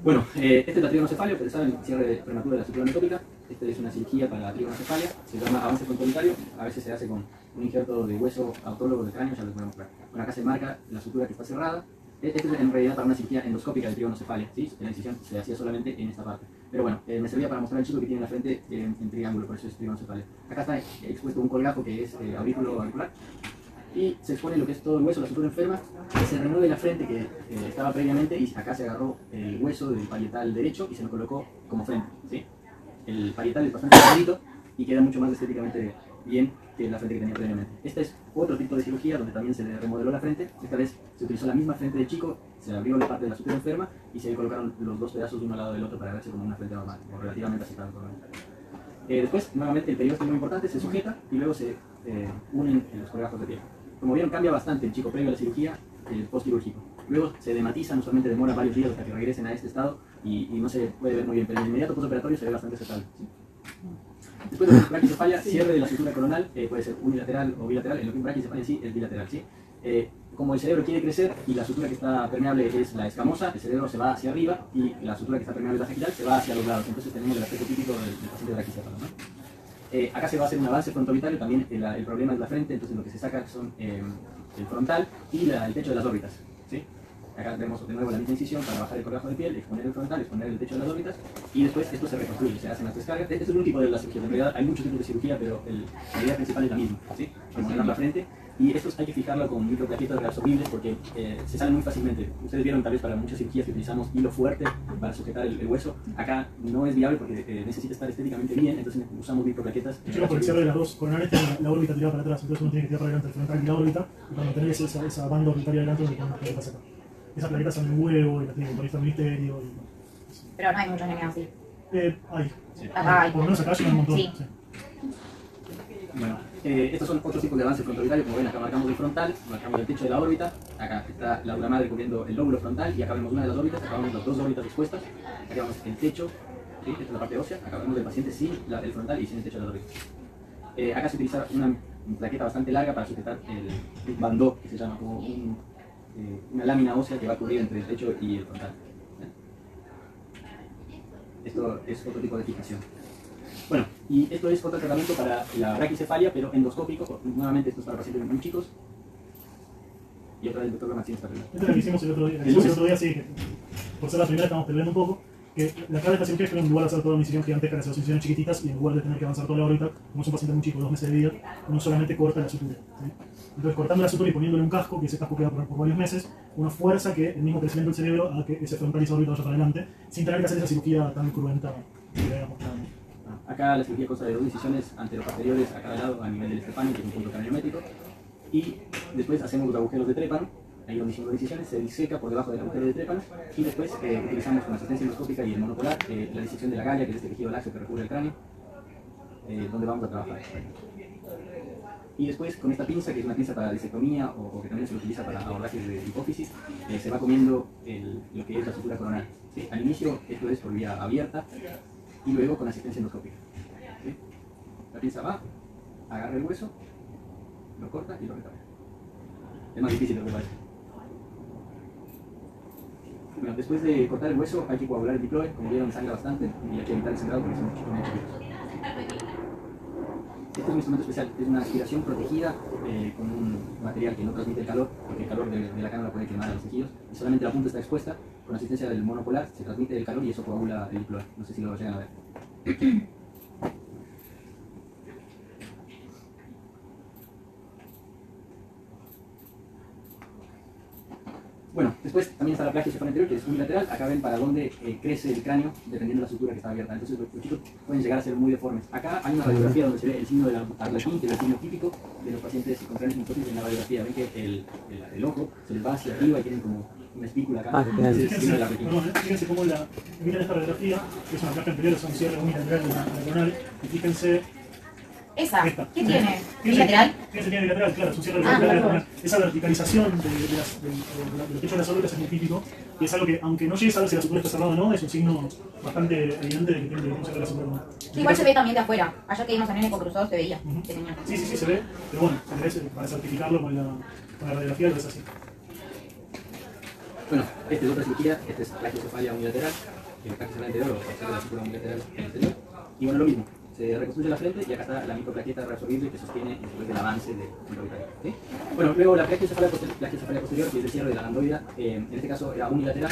S7: Bueno, este es la trigonocefalia, ustedes saben, cierre prematuro de la sutura metópica. Esta es una cirugía para la trigonocefalia, se llama avance frontounitario, a veces se hace con un injerto de hueso autólogo del cráneo, ya les voy a mostrar. Bueno, acá se marca la sutura que está cerrada. Este es en realidad para una cirugía endoscópica de trigonocefalia, ¿sí? La incisión se hacía solamente en esta parte. Pero bueno, me servía para mostrar al chico que tiene la frente en triángulo, por eso es trigonocefalia. Acá está expuesto un colgajo que es aurículo auricular. Y se expone lo que es todo el hueso, la sutura enferma, se remueve la frente que estaba previamente y acá se agarró el hueso del parietal derecho y se lo colocó como frente, ¿sí? El parietal es bastante delgadito y queda mucho más estéticamente bien que la frente que tenía previamente. Este es otro tipo de cirugía donde también se le remodeló la frente. Esta vez se utilizó la misma frente del chico, se abrió la parte de la sutura enferma y se le colocaron los dos pedazos de uno al lado del otro para verse como una frente normal, o relativamente aceptable por lo menos. Después, nuevamente, el periósteo es muy importante, se sujeta y luego se unen en los colgajos de piel. Como vieron, cambia bastante el chico previo a la cirugía, el postquirúrgico. Luego se dematizan, usualmente demora varios días hasta que regresen a este estado y no se puede ver muy bien, pero en el inmediato postoperatorio se ve bastante aceptable. ¿Sí? Después de la braquicefalia, cierre de la sutura coronal, puede ser unilateral o bilateral, en lo que un braquicefalia sí es bilateral. ¿Sí? Como el cerebro quiere crecer y la sutura que está permeable es la escamosa, el cerebro se va hacia arriba y la sutura que está permeable es la sagital, se va hacia los lados. Entonces tenemos el aspecto típico del paciente braquicéfalo, ¿no? Acá se va a hacer un avance frontovitario, también el problema es la frente, entonces lo que se saca son el frontal y el techo de las órbitas. ¿Sí? Acá vemos de nuevo la misma incisión para bajar el colgajo de piel, exponer el frontal, exponer el techo de las órbitas y después esto se reconstruye, se hacen las descargas. Este es un tipo de la cirugía, en realidad hay muchos tipos de cirugía, pero la idea principal es la misma, ¿sí? Remodelar la frente y estos hay que fijarlo con microplaquetas reabsorbibles porque se salen muy fácilmente. Ustedes vieron tal vez para muchas cirugías que utilizamos hilo fuerte para sujetar el hueso, acá no es viable porque necesita estar estéticamente bien, entonces usamos microplaquetas.
S1: Chicos, por el cierre de las dos coronales tiene la órbita tirada para atrás, entonces uno tiene que tirar para adelante el frontal y la órbita, y cuando tenés esa banda orbitaria adelante, lo que pasa acá. Esas plaquetas son un huevo y las tienen por ahí está el ministerio.
S4: Pero no hay muchos nenes así.
S1: Hay.
S4: Acá hay.
S1: Por lo menos acá hay un montón.
S4: Sí.
S1: Sí.
S7: Bueno, Estos son otros tipos de avance frontovital, como ven acá marcamos el frontal, marcamos el techo de la órbita, acá está la dura madre cubriendo el lóbulo frontal y acá vemos una de las órbitas, acá vemos las dos órbitas expuestas, acá vemos el techo, ¿sí? Esta es la parte ósea, acá vemos el paciente sin el frontal y sin el techo de la órbita. Acá se utiliza una plaqueta bastante larga para sujetar el bandó, que se llama como una lámina ósea que va a cubrir entre el techo y el frontal. Esto es otro tipo de fijación. Bueno, y esto es otro tratamiento para la braquicefalia, pero endoscópico. Nuevamente, esto es para pacientes muy chicos. Y otra vez el doctor Martínez está
S1: Esta es la que hicimos el otro día, sí, que por ser la primera estamos peleando un poco. Que la cara de esta cirugía es que en lugar de hacer toda una incisión gigantesca, que hacer las incisiones chiquititas y en lugar de tener que avanzar toda la órbita, como es un paciente muy chico, 2 meses de vida, uno solamente corta la sutura. ¿Sí? Entonces, cortando la sutura y poniéndole un casco, que ese casco queda por varios meses, uno fuerza que el mismo crecimiento del cerebro haga que ese frontal y esa órbita vaya para adelante, sin tener que hacer esa cirugía tan cruenta que le había mostrado.
S7: Acá la cirugía consta de 2 incisiones anteroposteriores a cada lado a nivel del estefano, que es un punto craniométrico, y después hacemos los agujeros de trépano. Ahí donde hicimos 2 incisiones, se diseca por debajo del agujero de trépano y después utilizamos con asistencia endoscópica y el monopolar la disección de la galla, que es este tejido laxo que recubre el cráneo, donde vamos a trabajar. Y después con esta pinza, que es una pinza para disectomía o que también se utiliza para abordajes de hipófisis, se va comiendo lo que es la sutura coronal. ¿Sí? Al inicio esto es por vía abierta y luego con asistencia endoscópica. ¿Sí? La pinza va, agarra el hueso, lo corta y lo retapa. Es más difícil de lo que parece. Bueno, después de cortar el hueso hay que coagular el diploide, como vieron sangra bastante y hay que evitar el sangrado porque son muy chiquitos. Este es un instrumento especial, es una aspiración protegida con un material que no transmite el calor, porque el calor de la cánula puede quemar a los tejidos, y solamente la punta está expuesta. Con asistencia del monopolar se transmite el calor y eso coagula el diploide. No sé si lo llegan a ver. Bueno, después también está la plaquiocefalia anterior, que es unilateral. Acá ven para dónde crece el cráneo, dependiendo de la sutura que está abierta. Entonces los chicos pueden llegar a ser muy deformes. Acá hay una radiografía donde se ve el signo del arlequín, que es el signo típico de los pacientes con cráneos sinusóticos en la radiografía. Ven que el ojo se les va hacia arriba y tienen como una espícula acá. Es el signo del arlequín.
S1: Fíjense cómo miren esta radiografía, que es una placa anterior, es un cierre unilateral de la coronal, y fíjense.
S4: Esa,
S1: Esta.
S4: ¿qué tiene? ¿Bilateral?
S1: Fíjense, tiene bilateral, claro, es un cierre unilateral de la coronal. Esa verticalización de los techos de las órbitas es muy típico, y es algo que, aunque no llegues a ver si la sutura está cerrada o no, es un signo bastante evidente de que tiene un cierre de la sutura.
S4: Igual se ve también de afuera. Allá que vimos en el cruzado se veía. Que tenía.
S1: Sí, se ve, pero bueno, se ve para certificarlo con la radiografía, lo es así.
S7: Bueno, esta es otra cirugía, esta es plaquiocefalia unilateral, el plaquiocefalia anterior o hacer la sutura unilateral anterior. Y bueno, lo mismo, se reconstruye la frente y acá está la microplaqueta reabsorbible que sostiene después del avance del orbital. ¿Sí? Bueno, luego la plaquiocefalia posterior, que es el cierre de la landoida, en este caso era unilateral.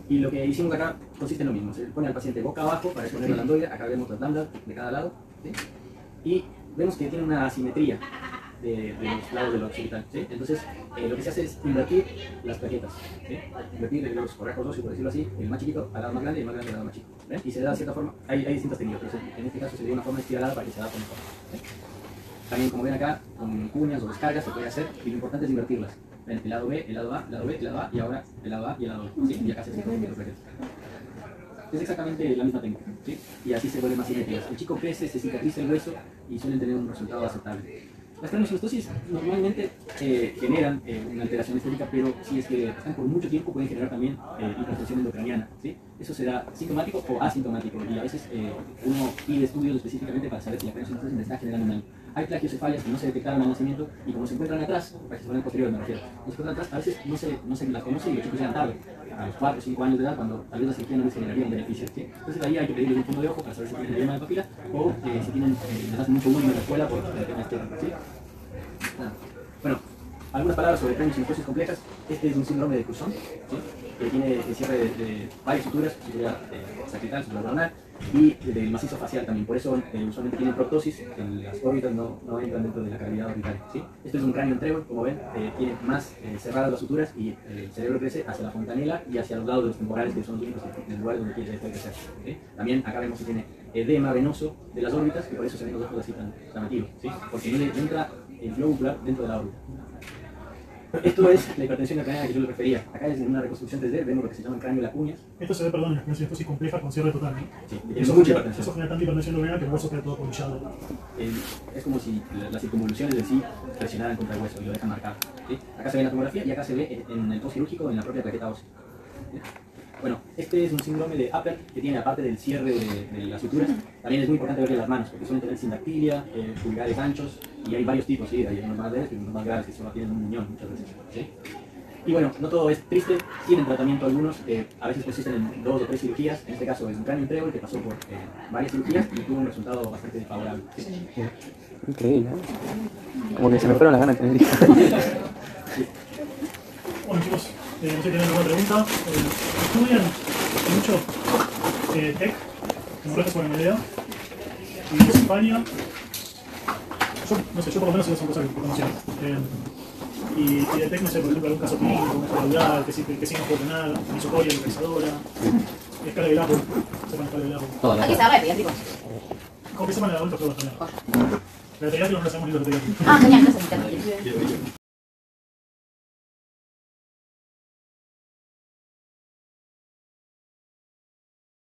S7: Y lo que hicimos acá consiste en lo mismo, se pone al paciente boca abajo para exponer la landoide, acá vemos las lambdas de cada lado, ¿sí? Y vemos que tiene una asimetría de los lados del occipital, ¿sí? Entonces lo que se hace es invertir las plaquetas, ¿sí? Invertir los correjos óseos, por decirlo así, el más chiquito al lado más grande y el más grande al lado más chico, ¿ven? Y se le da de cierta forma, hay distintas técnicas, pero en este caso se le dio una forma espiralada para que se adapte mejor, ¿sí? También, como ven acá, con cuñas o descargas se puede hacer, y lo importante es invertirlas. ¿Ven? El lado B, el lado A, el lado B, el lado A, y ahora el lado A y el lado B, ¿sí? Y acá se hace con las plaquetas. Es exactamente la misma técnica, ¿sí? Y así se vuelven más simétricas. El chico crece, se cicatriza el hueso y suelen tener un resultado aceptable. Las craniosynostosis normalmente generan una alteración estética, pero si es que están por mucho tiempo pueden generar también hipertensión endocraniana, ¿sí? Eso será sintomático o asintomático, y a veces uno pide estudios específicamente para saber si la craniosynostosis le está generando daño. Hay plaquiocefalias que no se detectaron al nacimiento y como se encuentran atrás, plaquiocefalias posteriores me refiero, no se encuentran atrás, a veces no se las conoce y los chicos llegan tarde, a los 4 o 5 años de edad, cuando tal vez la cirugía no les generaría un beneficio, ¿sí? Entonces ahí hay que pedirles un fondo de ojo para saber si tienen edema de papila o si tienen, les hacen mucho bullying en la escuela por el tema estético, ¿sí? Bueno, algunas palabras sobre craniosynostosis complejas. Este es un síndrome de Cruzón, ¿sí? Que tiene el cierre de varias suturas, sutura sacrital, sutura coronal y del macizo facial también. Por eso usualmente tienen proptosis, las órbitas no entran dentro de la cavidad orbital, ¿sí? Esto es un cráneo en trébol, como ven, tiene más cerradas las suturas y el cerebro crece hacia la fontanela y hacia los lados de los temporales, que son los únicos en el lugar donde puede crecer, ¿sí? También acá vemos que tiene edema venoso de las órbitas y por eso se ven los ojos así tan llamativos, ¿sí? Porque no le entra el globo ocular dentro de la órbita. Esto es la hipertensión craneana a la que yo le refería. Acá es en una reconstrucción 3D, vemos lo que se llama el cráneo de las cuñas.
S1: Esto se ve, perdón, en la estosis compleja con cierre total, ¿no?
S7: Sí,
S1: Eso
S7: es mucha
S1: genera,
S7: hipertensión.
S1: eso genera tanta hipertensión lobrena que el hueso queda todo apolillado.
S7: Es como si las circunvoluciones de sí presionaran contra el hueso y lo dejan marcado. ¿Sí? Acá se ve en la tomografía y acá se ve en el postquirúrgico en la propia plaqueta ósea. ¿Sí? Bueno, este es un síndrome de Upper que tiene, aparte del cierre de las suturas, también es muy importante verle las manos, porque suelen tener sindactilia, pulgares anchos, y hay varios tipos, ¿sí? Hay unos más leves y unos más graves que solo tienen un muñón muchas veces. ¿Sí? Y bueno, no todo es triste, tienen tratamiento algunos, a veces consisten en 2 o 3 cirugías, en este caso es un cráneo trébol que pasó por varias cirugías y tuvo un resultado bastante favorable. ¿Sí?
S6: Increíble, ¿no? Como que se me fueron las ganas de tener hijos.
S1: Bueno, chicos, no sé si tienen alguna pregunta. Estudian mucho TEC, hemorragias por hemoidea, y España. Yo, no sé, yo por lo menos esas son cosas que conocía. Y de TEC, no sé, por ejemplo, algún caso clínico, mejor laudar, que signos puede tener, misocoria, localizadora, escala de Glasgow, sepan escala de Glasgow.
S2: Todas
S4: Hay que
S2: las
S4: saber de pediátricos.
S1: Como que sepan de adultos, todos también. De pediátricos no lo hacemos ni los de pediátricos.
S4: Ah, genial, entonces internet.